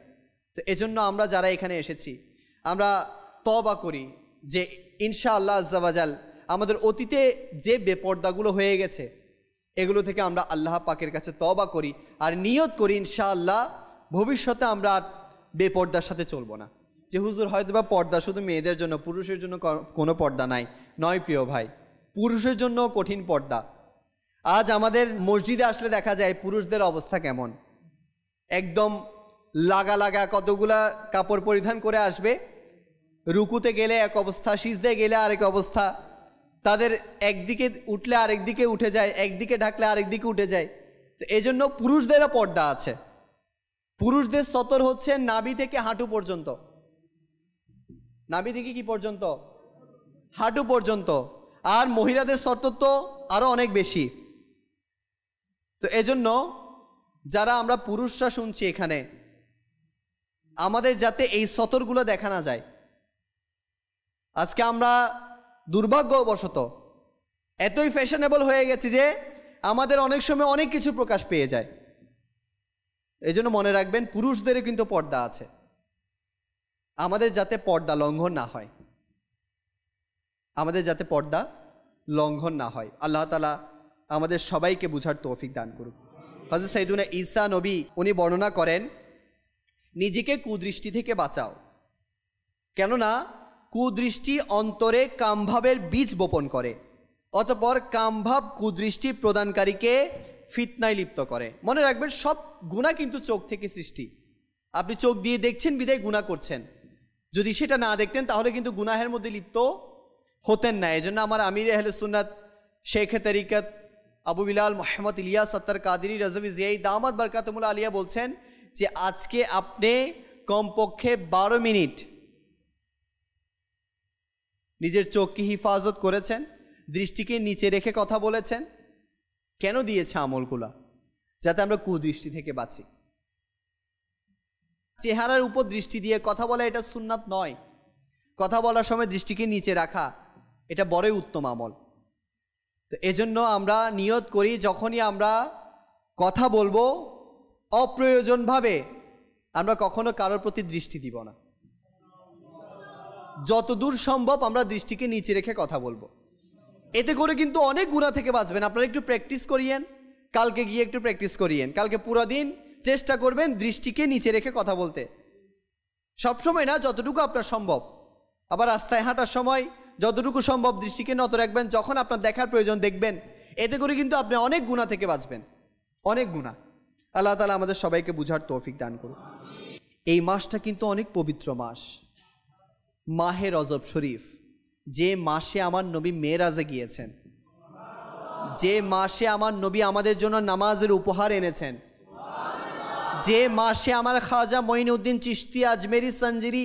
তো এজন্য আমরা যারা এখানে এসেছি আমরা তওবা করি যে ইনশাআল্লাহ আজ্জা ওয়া জাল আমাদের অতীতে যে বেপর্দাগুলো হয়ে গেছে এগুলো থেকে আমরা আল্লাহ পাকের কাছে তওবা করি আর নিয়ত করি ইনশাআল্লাহ ভবিষ্যতে আমরা বেপর্দার সাথে চলবো না। যে হুজুর হয়তোবা পর্দা শুধু মেয়েদের জন্য, পুরুষের জন্য কোনো পর্দা নাই, নয় প্রিয় ভাই, পুরুষের জন্য কঠিন পর্দা। আজ আমাদের মসজিদে আসলে দেখা যায় পুরুষদের অবস্থা কেমন, একদম লাগা লাগা কতগুলা কাপড় পরিধান করে আসবে, রুকুতে গেলে এক অবস্থা, সিজদে গেলে আরেক অবস্থা, তাদের একদিকে উঠলে আরেক দিকে উঠে যায়, একদিকে ঢাকলে আরেক দিকে উঠে যায়। তো এজন্য পুরুষদেরও পর্দা আছে। পুরুষদের সতর হচ্ছে নাভি থেকে হাঁটু পর্যন্ত, নাভি থেকে কি পর্যন্ত? হাঁটু পর্যন্ত। আর মহিলাদের সতর তো আরো অনেক বেশি। তো এজন্য যারা আমরা পুরুষরা শুনছি এখানে, আমাদের যাতে এই সতরগুলো দেখা না যায়। আজকে আমরা দুর্ভাগ্যবশত এতই ফ্যাশনেবল হয়ে গেছি যে আমাদের অনেক সময় অনেক কিছু প্রকাশ পেয়ে যায়। এই জন্য মনে রাখবেন, পুরুষদেরও কিন্তু পর্দা আছে, আমাদের যাতে পর্দা লঙ্ঘন না হয়, আমাদের যাতে পর্দা লঙ্ঘন না হয়। আল্লাহ তাআলা আমাদের সবাইকে বুঝার তৌফিক দান করুক। হযরত সাইয়্যিদুনা ঈসা নবী উনি বর্ণনা করেন, নিজেকে কুদৃষ্টি থেকে বাঁচাও, কেননা কুদৃষ্টি অন্তরে কামভাবের বীজ বপন করে, অতঃপর কামভাব কুদৃষ্টি প্রদানকারীকে ফিতনায় লিপ্ত করে। মনে রাখবেন, সব গুনাহ কিন্তু চোখ থেকে সৃষ্টি। আপনি চোখ দিয়ে দেখছেন বিদায় গুনাহ করছেন, যদি সেটা না দেখতেন তাহলে কিন্তু গুনাহের মধ্যে লিপ্ত হতেন না। এই জন্য আমার আমির আহলে সুন্নাত শেখ তরিকত আবু বিলাল মোহাম্মদ ইলিয়াস আত্তার কাদেরী রাজভী জিয়াই দামাত বরকাতুল আলিয়া বলছেন যে আজকে আপনি কমপক্ষে 12 মিনিট নিজের চোখকে হিফাজত করেছেন, দৃষ্টিকে নিচে রেখে কথা বলেছেন। কেন দিয়েছে আমলগুলা? যাতে আমরা কুদৃষ্টি থেকে বাঁচি। চেহারার উপর দৃষ্টি দিয়ে কথা বলা এটা সুন্নাত নয়। কথা বলার সময় দৃষ্টিকে নিচে রাখা এটা বড়ই উত্তম আমল। তো এজন্য আমরা নিয়ত করি, যখনই আমরা কথা বলবো অপ্রয়োজনভাবে আমরা কখনো কারোর প্রতি দৃষ্টি দিব না। যতদূর সম্ভব আমরা দৃষ্টিকে নিচে রেখে কথা বলবো। এতে করে কিন্তু অনেক গুনাহ থেকে বাঁচবেন। আপনারা একটু প্র্যাকটিস করিয়েন, কালকে গিয়ে একটু প্র্যাকটিস করিয়েন, কালকে পুরো দিন চেষ্টা করবেন দৃষ্টিকে নিচে রেখে কথা বলতে। সবসময় না, যতটুকু আপনার সম্ভব। আবার রাস্তায় হাঁটার সময় যতটুকু সম্ভব দৃষ্টিকে নত রাখবেন, যখন আপনার দেখার প্রয়োজন দেখবেন। এতে করে কিন্তু আপনি অনেক গুনাহ থেকে বাঁচবেন, অনেক গুনাহ। আল্লাহ তাআলা আমাদের সবাইকে বুঝার তৌফিক দান করুন। এই মাসটা কিন্তু অনেক পবিত্র মাস, মাহে রজব শরীফ, যে মাসে আমার নবী মেরাজে গিয়েছেন, যে মাসে আমার নবী আমাদের জন্য নামাজের উপহার এনেছেন, যে মাসে আমার খাজা মঈনউদ্দিন চিশতি আজমেরি সঞ্জিরি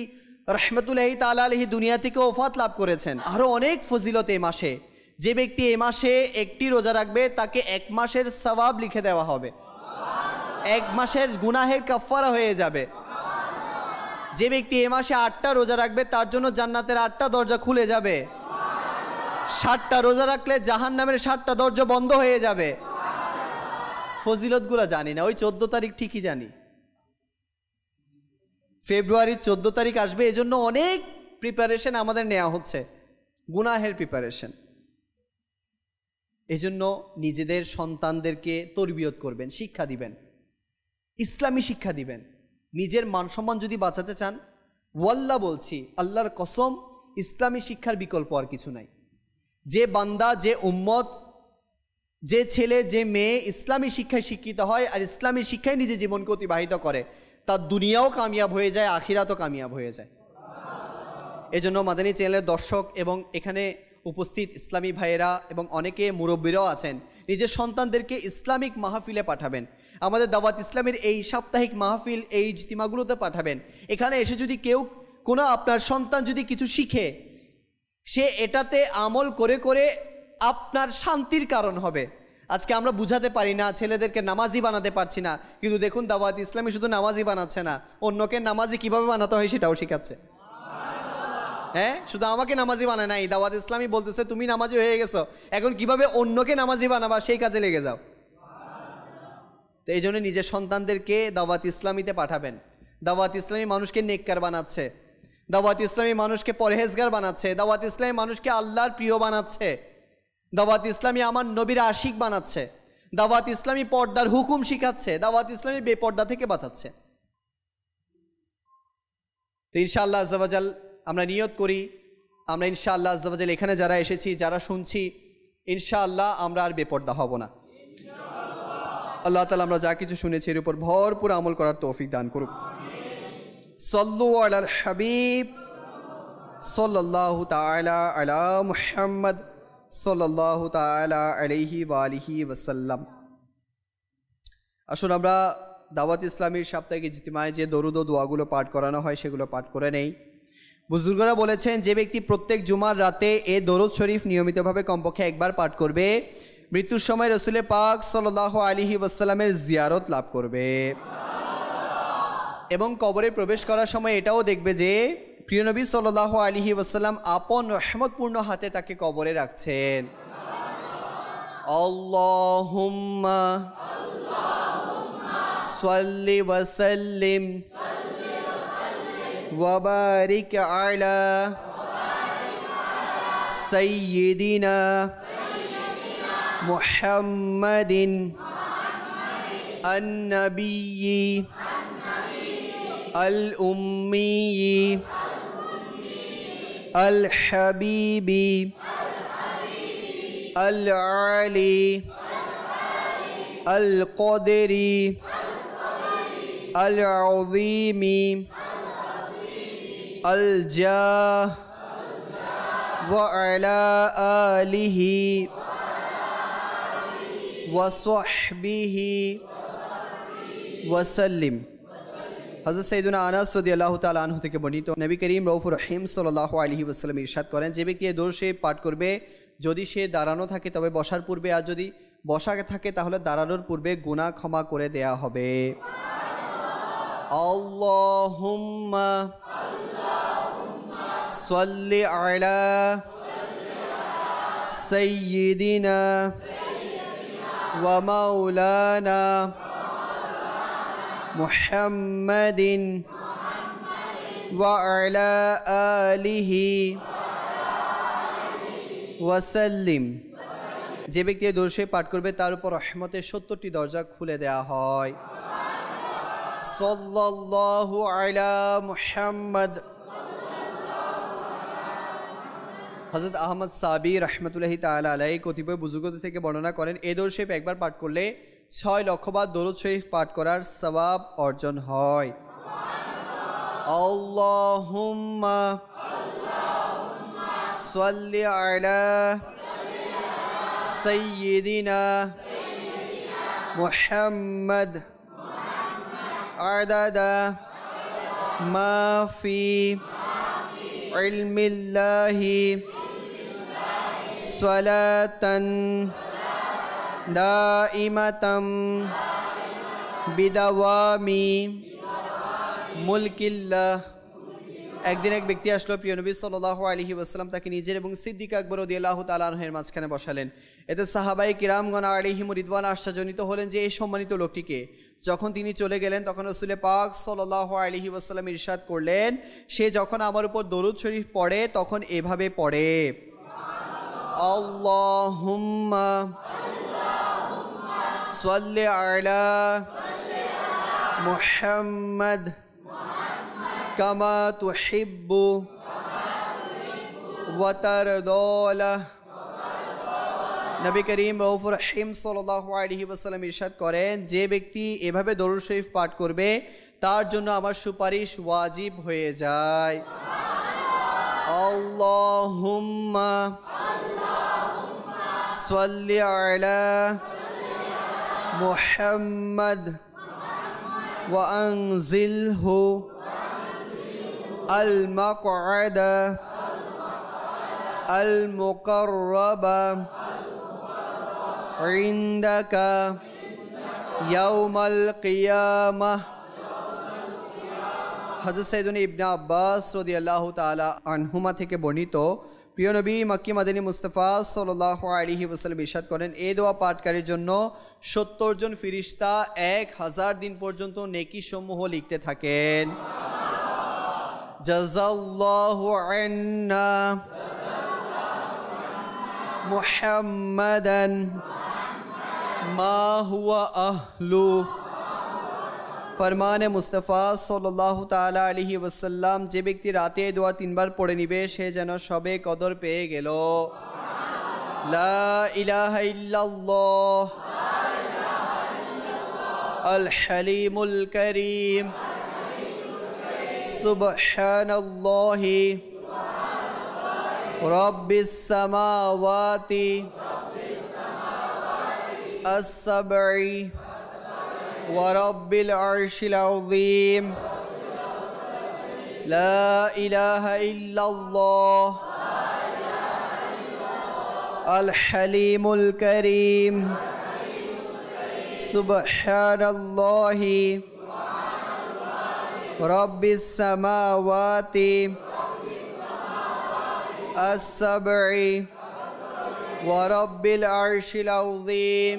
রহমতুল্লাহি তাআলা আলাইহি দুনিয়া থেকে ওফাত লাভ করেছেন। আরও অনেক ফজিলত এই মাসে। যে ব্যক্তি এই মাসে একটি রোজা রাখবে তাকে 1 মাসের সওয়াব লিখে দেওয়া হবে, 1 মাসের গুনাহের কাফারা হয়ে যাবে। যে ব্যক্তি এই মাসে 8টা রোজা রাখবে তার জন্য জান্নাতের 8টা দরজা খুলে যাবে। 60টা রোজা রাখলে জাহান্নামের 60টা দরজা বন্ধ হয়ে যাবে। ফজিলতগুলো জানি না, ওই 14 তারিখ ঠিকই জানি, ফেব্রুয়ারির 14 তারিখ আসবে। এজন্য অনেক প্রিপারেশন আমাদের নেওয়া হচ্ছে, গুনাহের প্রিপারেশন। এজন্য নিজেদের সন্তানদেরকে তরবিয়ত করবেন, শিক্ষা দিবেন, ইসলামী শিক্ষা দিবেন। নিজের মানসম্মান যদি বাঁচাতে চান, ওয়াল্লাহ বলছি, আল্লাহর কসম, ইসলামী শিক্ষার বিকল্প আর কিছু নাই। যে বান্দা, যে উম্মত, যে ছেলে, যে মেয়ে ইসলামী শিক্ষায় শিক্ষিত হয় আর ইসলামী শিক্ষায় নিজের জীবনকে অতিবাহিত করে, তার দুনিয়াও কামিয়াব হয়ে যায়, আখিরাতও কামিয়াব হয়ে যায়। এজন্য মাদানী চ্যানেলের দর্শক এবং এখানে উপস্থিত ইসলামী ভাইয়েরা এবং অনেকে মুরব্বীরাও আছেন, নিজের সন্তানদেরকে ইসলামিক মাহফিলে পাঠাবেন। আমাদের দাওয়াত ইসলামের এই সাপ্তাহিক মাহফিল, এই ইজতিমাগুলোতে পাঠাবেন। এখানে এসে যদি কেউ, কোনো আপনার সন্তান যদি কিছু শিখে, সে এটাতে আমল করে করে আপনার শান্তির কারণ হবে। আজকে আমরা বুঝাতে পারি না, ছেলেদেরকে নামাজি বানাতে পারছি না, কিন্তু দেখুন দাওয়াত ইসলামী শুধু নামাজি বানাচ্ছে না, অন্যকে নামাজি কিভাবে বানাতে হয় সেটাও শেখাচ্ছে। হ্যাঁ, শুধু আমাকে নামাজি বানায় নাই, দাওয়াত ইসলামী বলতেছে তুমি নামাজি হয়ে গেছো, এখন কিভাবে অন্যকে নামাজি বানাবা সেই কাজে লেগে যাও। তো এই জন্য নিজের সন্তানদেরকে দাওয়াত ইসলামীতে পাঠাবেন। দাওয়াত ইসলামী মানুষকে নেককার বানাচ্ছে, দাওয়াত ইসলামী মানুষকে পরহেজগার বানাচ্ছে, দাওয়াত ইসলামী মানুষকে আল্লাহর প্রিয় বানাচ্ছে, দাওয়াত ইসলামী আমার নবীর আশিক বানাচ্ছে, দাওয়াত ইসলামী পর্দার হুকুম শিখাচ্ছে, দাওয়াত ইসলামী বেপর্দা থেকে বাঁচাচ্ছে। তো ইনশাআল্লাহ আজ্জা ওয়া জাল আমরা নিয়ত করি, আমরা ইনশাআল্লাহ আজ্জা ওয়া জাল এখানে যারা এসেছি, যারা শুনছি, ইনশাআল্লাহ আমরা আর বেপর্দা হব না। আল্লাহ তাআলা আমরা যা কিছু শুনেছি এর উপর ভরপুর আমল করার তৌফিক দান করুক। সাল্লু আলাল হাবিব সাল্লাল্লাহু তাআলা আলা মুহাম্মদ সাল্লাল্লাহু তাআলা আলাইহি ওয়া আলিহি ওয়াসাল্লাম। আসুন আমরা দাওয়াত ইসলামীর সাপ্তাহিক ইজতিমায় যে দরুদ ও দোয়াগুলো পাঠ করানো হয় সেগুলো পাঠ করে নেই। বুজুর্গরা বলেছেন, যে ব্যক্তি প্রত্যেক জুমার রাতে এ দরুদ শরীফ নিয়মিতভাবে কমপক্ষে একবার পাঠ করবে, মৃত্যুর সময় রসুলে পাক সাল্লাল্লাহু আলাইহি ওয়াসাল্লামের জিয়ারত লাভ করবে। এবং কবরে প্রবেশ করার সময় এটাও দেখবে যে প্রিয় নবী সাল্লাল্লাহু আলাইহি ওয়াসাল্লাম আপন রহমতপূর্ণ হাতে তাকে কবরে রাখছেন। আল্লাহুম্মা صل وسلم وبارك على سيدنا محمد النبي الأمي الحبيب العلي القدر العظيم الجاه وعلى آله وصحبه وسلم। হযরত সাইয়েদুনা আনাস রাদিয়াল্লাহু তাআলা আনহু থেকে বর্ণিত, নবী করিম রউফুর রহিম সাল্লাল্লাহু আলাইহি ওয়াসাল্লাম ইরশাদ করেন, যে ব্যক্তি এই দরুদ শরীফ পাঠ করবে, যদি সে দাঁড়ানো থাকে তবে বসার পূর্বে, আর যদি বসা থাকে তাহলে দাঁড়ানোর পূর্বে গুনাহ ক্ষমা করে দেয়া হবে। আল্লাহুম্মা সাল্লি আলা সাইয়্যিদিনা ওয়া মাওলানা মুহাম্মাদিন ওয়া আলা আলিহি ওয়া সাল্লিম। যে ব্যক্তি এই দরুদ শরীফ পাঠ করবে তার উপর রহমতের 70টি দরজা খুলে দেয়া হয়। সাল্লাল্লাহু আলা মুহাম্মদ। হযরত আহমদ সাবি রহমতুল্লাহি তাআলা আলাইহি কতিপয় বুজুর্গদের থেকে বর্ণনা করেন, এই দরুদ শরীফ একবার পাঠ করলে 6 লক্ষ বার দরুদ শরীফ পাঠ করার সওয়াব অর্জন হয়। আল্লাহুম্মা সাল্লি আলা সাইয়্যিদিনা মুহাম্মদ আদাদা মা ফি ইলমিল্লাহি সালাতান দাইমাতাম বিদাওয়ামি মুলকিল্লাহ। একদিন এক ব্যক্তি আসলো, প্রিয় নবী সাল্লাল্লাহু আলাইহি ওয়াসাল্লাম তাকে নিজের এবং সিদ্দিক আকবর রাদিয়াল্লাহু তাআলা আনহুর মাঝখানে বসালেন। এতে সাহাবায়ে কিরামগণ আলাইহিম রিদওয়ান আশ্চর্যজনিত হলেন যে এই সম্মানিত লোকটিকে। যখন তিনি চলে গেলেন তখন রাসূল পাক সাল্লাল্লাহু আলাইহি ওয়াসাল্লাম ইরশাদ করলেন, সে যখন আমার উপর দরুদ শরীফ পড়ে তখন এভাবে পড়ে, আল্লাহুম্মা সাল্লি আলা মুহাম্মদ কামা তুহিব্বু ওয়া তারদা। নবী করিম রউফুর রহিম সাল্লাল্লাহু আলাইহি ওয়াসাল্লাম ইরশাদ করেন, যে ব্যক্তি এভাবে দরুদ শরীফ পাঠ করবে তার জন্য আমার সুপারিশ ওয়াজিব হয়ে যায়। আল্লাহুম্মা সাল্লি আলা মুহাম্মদ ওয়া আনজিলহু আল মাকআদা আল মুকাররাবা ইনদাকা ইয়াউমাল কিয়ামাহ। হযরত সাইয়েদুনা ইবনে আব্বাস রাদিয়াল্লাহু তাআলা আনহুমা থেকে বর্ণিত, প্রিয় নবী মক্কি মাদানী মুস্তাফা সাল্লাল্লাহু আলাইহি ওয়াসাল্লাম ইরশাদ করেন, এই দোয়া পাঠকারীর জন্য 70 জন ফেরেশতা 1000 দিন পর্যন্ত নেকি সমূহ লিখতে থাকেন। জাযাল্লাহু আন্না মুহাম্মাদান মা হুয়া আহলু। ফরমানে মুস্তাফা সাল্লাল্লাহু তাআলা আলাইহি ওয়াসাল্লাম, যে ব্যক্তি রাতে দোয়া 3 বার পড়ে নিবে সে যেন সবে কদর পেয়ে গেল। লা ইলাহা ইল্লাল্লাহ আল হালিমুল কারীম সুবহানাল্লাহি রাব্বিস সামাওয়াতি as-sab'i wa rabbil arshil azim la ilaha illallah al-halimul karim subhanallahi rabbis samawati as-sab'i wa rabbil arshil azim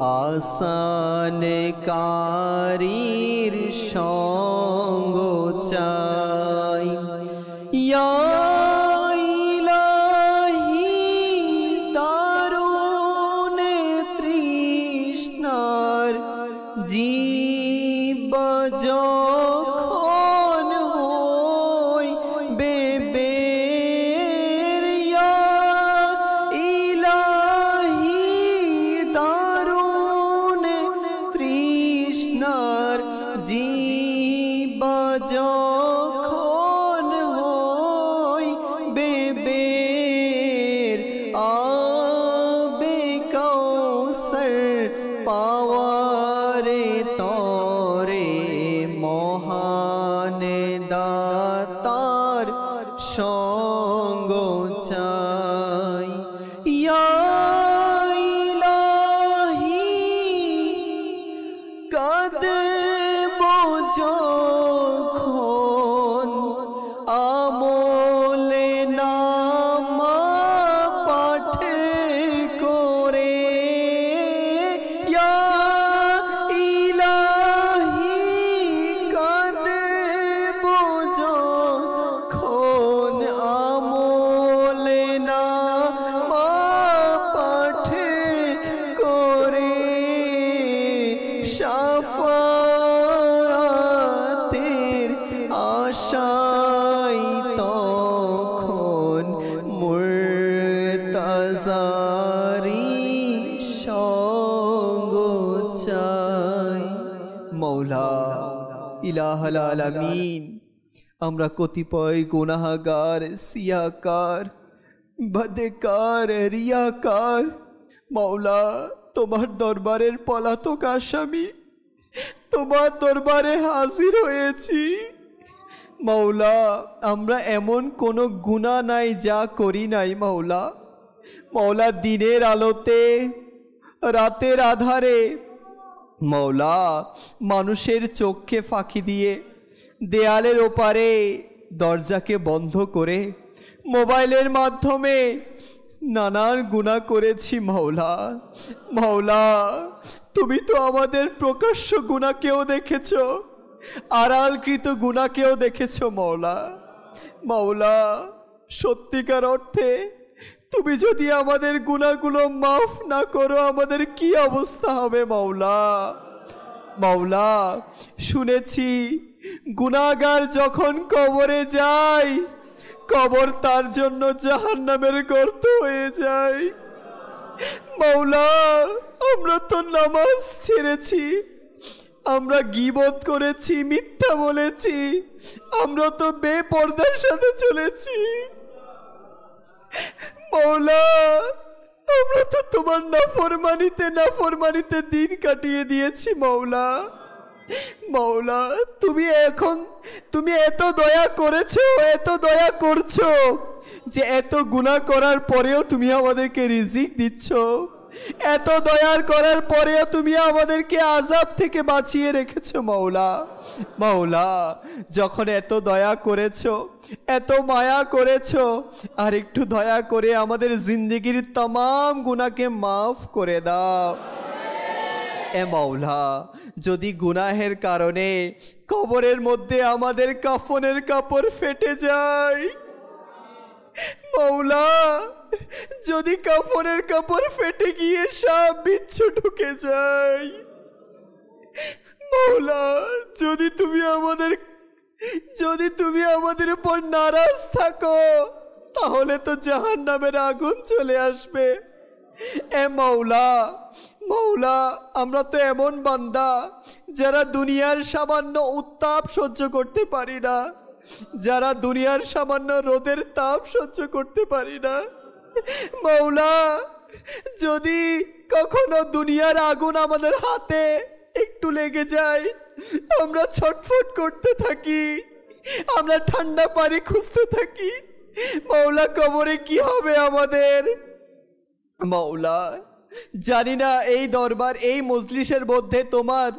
আসান কারীর সঙ্গ চাই। ইয়া ইলাহি দারুণ তৃষ্ণার জীব যখন হই বেবের, ইয়া ইলাহি দারুণ তৃষ্ণার জীব যখন হই বেবের, আবে কৌসর পাওয়ারে তরে মহান দাতার সঙ্গ চাই। ইয়া ইলাহি কাঁদব যখন আমলে নামা পাঠে করে, ইয়া ইলাহি কাঁদব যখন আমলে নামা পাঠে করে, শাফাতের আশায় তখন মুর্তাজারি সঙ্গ চাই। মৌলা ইলাহাল আলামিন, আমরা কতিপয় গুনাহগার, সিয়াকার, বদকার, রিয়াকার মৌলা তোমার দরবারের পলাতক আসামি তোমার দরবারে হাজির হয়েছি। মৌলা আমরা এমন কোনো গুনাহ নাই যা করি নাই মৌলা। মৌলা দিনের আলোতে, রাতের আধারে মৌলা মানুষের চোখকে ফাঁকি দিয়ে, দেয়ালের ওপারে দরজাকে বন্ধ করে, মোবাইলের মাধ্যমে নানান গুনাহ করেছি মৌলা। মৌলা তুমি তো আমাদের প্রকাশ্য গুনাহকেও দেখেছো, আড়ালকৃত গুনাহকেও দেখেছো মৌলা। মৌলা সত্যিকার অর্থে তুমি যদি আমাদের গুনাহগুলো মাফ না করো আমাদের কি অবস্থা হবে মৌলা। মৌলা শুনেছি গুনাহগার যখন কবরে যায় কবর তার জন্য জাহান্নামের গর্ত হয়ে যায়। মৌলা আমরা তো নামাজ ছেড়েছি, আমরা গীবত করেছি, মিথ্যা বলেছি, আমরা তো বেপরদার সাথে চলেছি। মৌলা আমরা তো তোমার নাফরমানিতে দিন কাটিয়ে দিয়েছি মৌলা। মৌলা তুমি এত দয়া করেছো, এত দয়া করছো যে এত গুনাহ করার পরেও তুমি আমাদেরকে রিজিক দিচ্ছ, এত দয়ার করার পরেও তুমি আমাদেরকে আযাব থেকে বাঁচিয়ে রেখেছো মৌলা। মৌলা যখন এত দয়া করেছো, এত মায়া করেছো, আর একটু দয়া করে আমাদের জিন্দেগির तमाम গুনাহকে মাফ করে দাও। এ মৌলা যদি গুনাহের কারণে কবরের মধ্যে আমাদের কাফনের কাপড় ফেটে যায়, মৌলা যদি কাফনের কাপড় ফেটে গিয়ে সাপ বিচ্ছু ঢুকে যায়, মৌলা যদি তুমি আমাদের উপর নারাজ থাকো তাহলে তো জাহান্নামের আগুন চলে আসবে। এ মৌলা আমরা তো এমন বান্দা যারা দুনিয়ার সামান্য উত্তাপ সহ্য করতে পারি না, যারা দুনিয়ার সামান্য রোদের তাপ সহ্য করতে পারি না। মৌলা যদি কখনো দুনিয়ার আগুন আমাদের হাতে একটু লেগে যায় আমরা ছটফট করতে থাকি, আমরা ঠান্ডা পানি খুঁজতে থাকি। মৌলা কবরে কি হবে আমাদের? মৌলা জানি না এই দরবার এই মজলিসের মধ্যে তোমার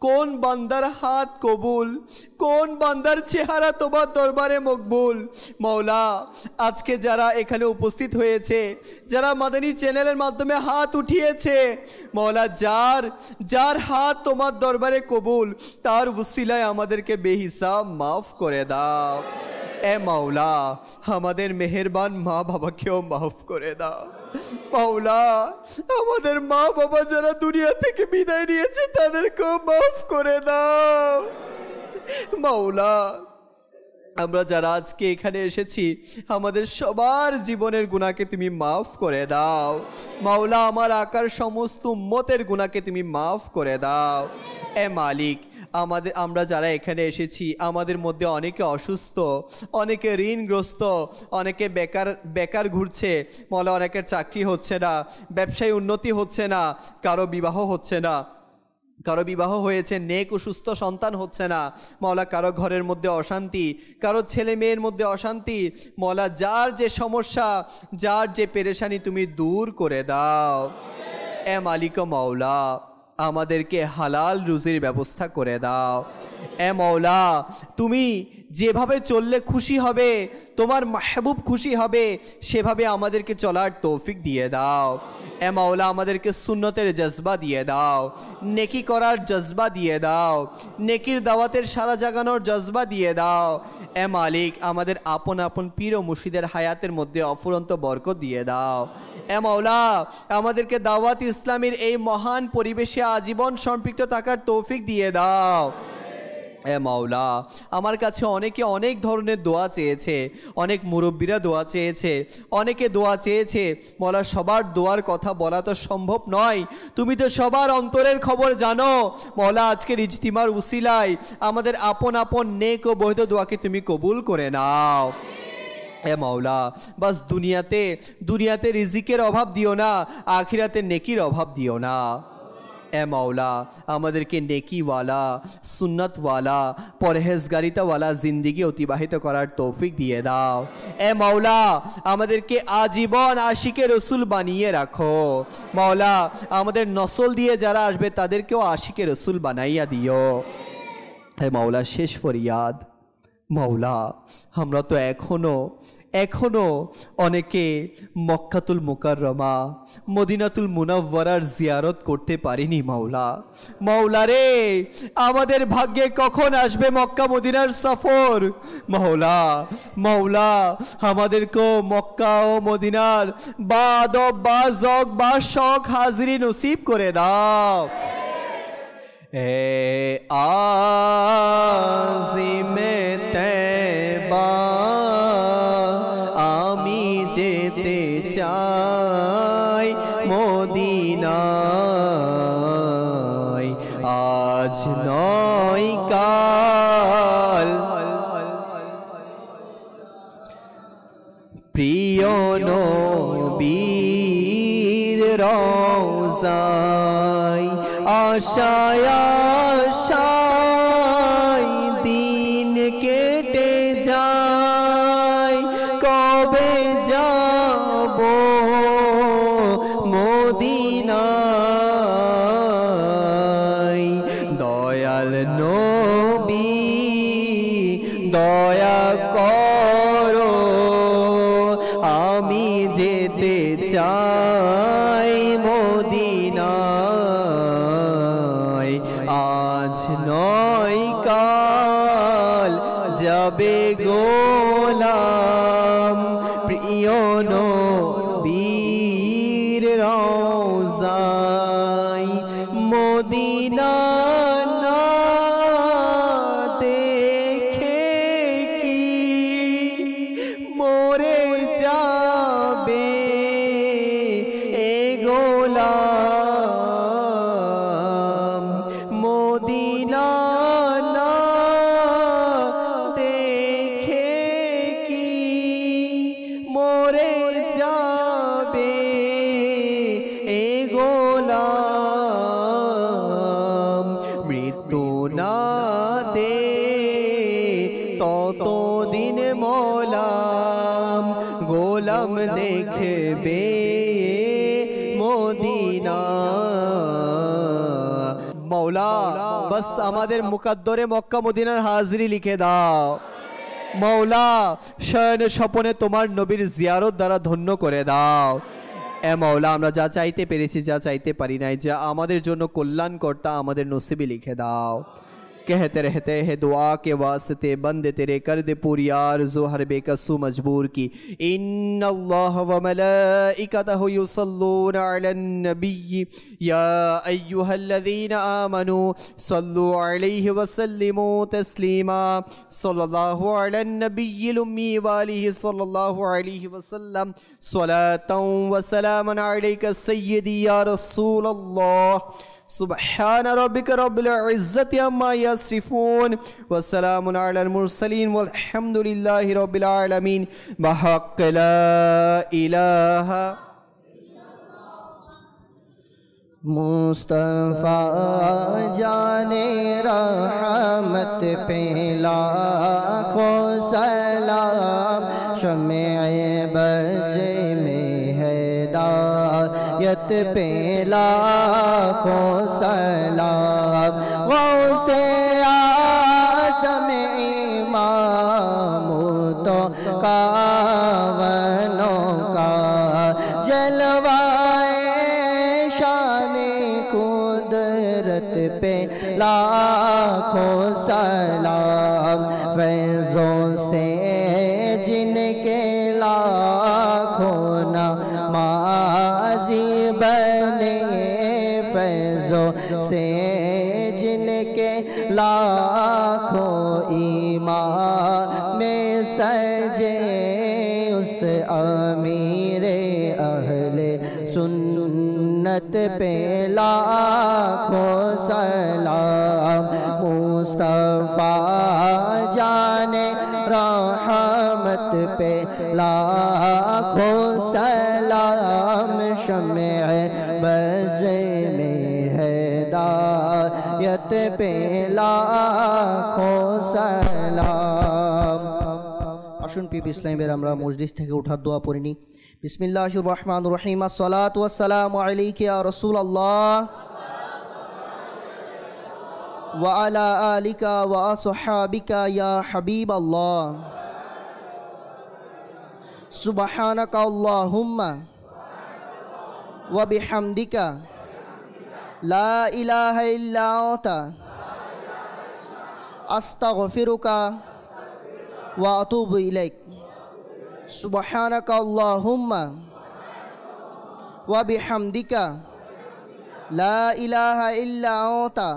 কোন বান্দার হাত কবুল, কোন বান্দার চেহারা তোমার দরবারে মকবুল। মৌলা, আজকে যারা এখানে উপস্থিত হয়েছে, যারা মাদানী চ্যানেলের মাধ্যমে হাত উঠিয়েছে, মৌলা যার যার হাত তোমার দরবারে কবুল, তার উসিলায় আমাদেরকে বেহিসাব মাফ করে দাও। এ মাওলা, আমাদের মেহেরবান মা বাবাকেও মাফ করে দাও। মাওলা, আমাদের মা বাবা যারা দুনিয়া থেকে বিদায় নিয়েছে তাদেরকেও মাফ করে দাও। মাওলা, আমরা যারা আজকে এখানে এসেছি আমাদের সবার জীবনের গুনাহকে তুমি মাফ করে দাও। মাওলা, আমার আকার সমস্ত উম্মতের গুনাহকে তুমি মাফ করে দাও। এ মালিক, আমরা যারা এখানে এসেছি আমাদের মধ্যে অনেকে অসুস্থ, অনেকে ঋণগ্রস্ত, অনেকে বেকার ঘুরছে। মাওলা, অনেকের চাকরি হচ্ছে না, ব্যবসায় উন্নতি হচ্ছে না, কারো বিবাহ হচ্ছে না, কারো বিবাহ হয়েছে নেক ও সুস্থ সন্তান হচ্ছে না। মাওলা, কারো ঘরের মধ্যে অশান্তি, কারো ছেলে মেয়ের মধ্যে অশান্তি। মাওলা, যার যে সমস্যা, যার যে পেরেশানি তুমি দূর করে দাও। এ মালিক মাওলা, আমাদেরকে হালাল রুজির ব্যবস্থা করে দাও। এ মাওলা, তুমি যেভাবে চললে খুশি হবে, তোমার মাহবুব খুশি হবে, সেভাবে আমাদেরকে চলার তৌফিক দিয়ে দাও। এ মাওলা, আমাদেরকে সুন্নতের জজবা দিয়ে দাও, নেকি করার জজবা দিয়ে দাও, নেকির দাওয়াতের সারা জাগানোর জজবা দিয়ে দাও। এ মালিক, আমাদের আপন আপন পীর ও মুর্শিদের হায়াতের মধ্যে অফুরন্ত বরকত দিয়ে দাও। এ মাওলা, আমাদেরকে দাওয়াত ইসলামের এই মহান পরিবেশে আজীবন সম্পৃক্ত থাকার তৌফিক দিয়ে দাও। এ মাওলা, আমার কাছে অনেকে অনেক ধরনের দোয়া চেয়েছে, অনেক মুরব্বীরা দোয়া চেয়েছে, অনেকে দোয়া চেয়েছে। মাওলা, সবার দোয়ার কথা বলা তো সম্ভব নয়, তুমি তো সবার অন্তরের খবর জানো। মাওলা, আজকের ইজতিমার উসিলায় আমাদের আপন আপন নেক ও বৈধ দোয়াকে তুমি কবুল করে নাও। এ মাওলা, বাস দুনিয়াতে রিজিকের অভাব দিও না, আখিরাতে নেকির অভাব দিও না। এ মাওলা, আমাদেরকে নেকিওয়ালা, সুন্নতওয়ালা, পরহেজগারিতাওয়ালা জিন্দিগি অতিবাহিত করার তৌফিক দিয়ে দাও। এ মাওলা, আমাদেরকে আজীবন আশিকে রসুল বানিয়ে রাখো। মাওলা, আমাদের নসল দিয়ে যারা আসবে তাদেরকেও আশিকে রসুল বানাইয়া দিও। হে মাওলা, শেষ ফরিয়াদ, মাওলা, আমরা তো এখনো অনেকে মক্কাতুল মুকাররমা, মদিনাতুল মুনাওয়ারার জিয়ারত করতে পারিনি। মাওলা রে, আমাদের ভাগ্যে কখন আসবে মক্কা মদিনার সফর? মাওলা, আমাদেরকেও মক্কা ও মদিনার বা শখ হাজিরি নসিব করে দাও। এ আজিমে তৈবা, আমি যেতে চাই মদিনায়, আজ নয় কাল। প্রিয় নবীর রওজায় আশায় আশায় দিন কেটে যায়, কবে যাব মদিনায়? দয়াল নবী দয়া করো, আমি যেতে চাই মদিনায়, আজ নয় কাল যাবে গোলাম প্রিয় নবীর রওজায়। মদিনা না দেখে কি মরে যাবে এ গোলাম? মদিনা না দেখে কি মরে যাবে এ গোলাম? মৃত্যু না দে ততদিন মোলাম, গোলাম দেখবে মদিনা। মৌলা বাস আমাদের মুকাদ্দরে মক্কা মদিনার হাজরি লিখে দাও। মৌলা শয়নে স্বপনে তোমার নবীর জিয়ারত দ্বারা ধন্য করে দাও। এ মৌলা আমরা যা চাইতে পেরেছি, যা চাইতে পারি নাই, যা আমাদের জন্য কল্যাণকর্তা আমাদের নসিবে লিখে দাও। कहते रहते हैं दुआ के वास्ते बंदे तेरे कर दे पूरी आरज़ू हर बेकसू मजबूर की। इन्नल्लाह व मलाइकतहु युसल्लूना अलन नबी या अय्युहल्लज़ीना आमनू सल्लू अलैहि व सल्लिमू तस्लीमा। सल्लल्लाहु अलन नबिय्यिल उम्मी व आलिहि सल्लल्लाहु अलैहि वसल्लम स्वलातन व सलामन अलैका सय्यदी या रसूलल्लाह। सुब्हान रब्बिका रब्बिल इज्जति अम्मा यसिफून व सलामुन अलल मुरसलीन वल्हम्दुलिल्लाहि रब्बिल आलमीन। बहक़ ला इलाहा मुस्तफ़ा जाने रहमत पे लाखों सलाम। शमे बज़ में हिदायत पे लाखों सलाम। गौसे आज़म इमाम तो कावनों का जलवाए शाने कुदरत पे लाखों सलाम। फैज़ों से जिनके लाखों नमाज़ी बने, फैज़ों से जिनके लाखों ईमान में सजे, उस अमीरे अहले सुन्नत पे लाखों सलाम। मुस्तफ़ा जाने रहमत पे लाखों सलाम। शमे बज़ में हिदायत पे लाखों सलाम। আসুন পিপি ইসলামের আমরা মসজিদ থেকে ওঠার দোয়া পড়ে নিই। বিসমিল্লাহির রহমানির রহিম। আসসালাতু ওয়াসসালামু আলাইকা ইয়া রাসূলুল্লাহ ওয়া আলা আলিকা ওয়া আসহাবিকা ইয়া হাবিবাল্লাহ। সুবহানাকা আল্লাহুম্মা ওয়া বিহামদিকা লা ইলাহা ইল্লা আনতা আস্তাগফিরুকা ওয়া আতুবু ইলাইক। সুবহানাকা আল্লাহুম্মা ওয়া বিহামদিকা লা ইলাহা ইল্লা আনতা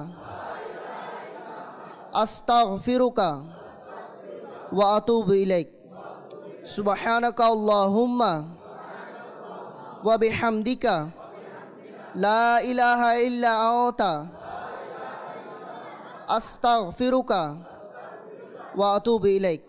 আস্তাগফিরুকা ওয়া আতুবু ইলাইক। সুবহানাকা আল্লাহুম্মা ওয়া বিহামদিকা লা ইলাহা ইল্লা আনতা আস্তাগফিরুকা ওয়া আতুবু ইলাইক।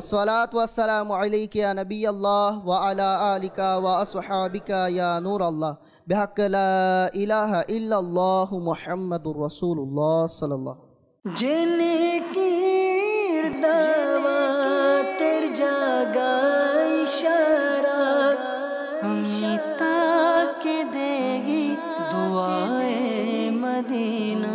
আসসালাতু ওয়াসসালামু আলাইকা ইয়া নবিয়াল্লাহ ওয়া আলা আলিকা ওয়া আসহাবিকা ইয়া নূরাল্লাহ। বিহাক্ক লা ইলাহা ইল্লাল্লাহ মুহাম্মাদুর রাসূলুল্লাহ সাল্লাল্লাহু। জেনে কিরদাওয়াতের জাগা ইশারা, আমি তাকে দেগি দুআয়ে মদিনা।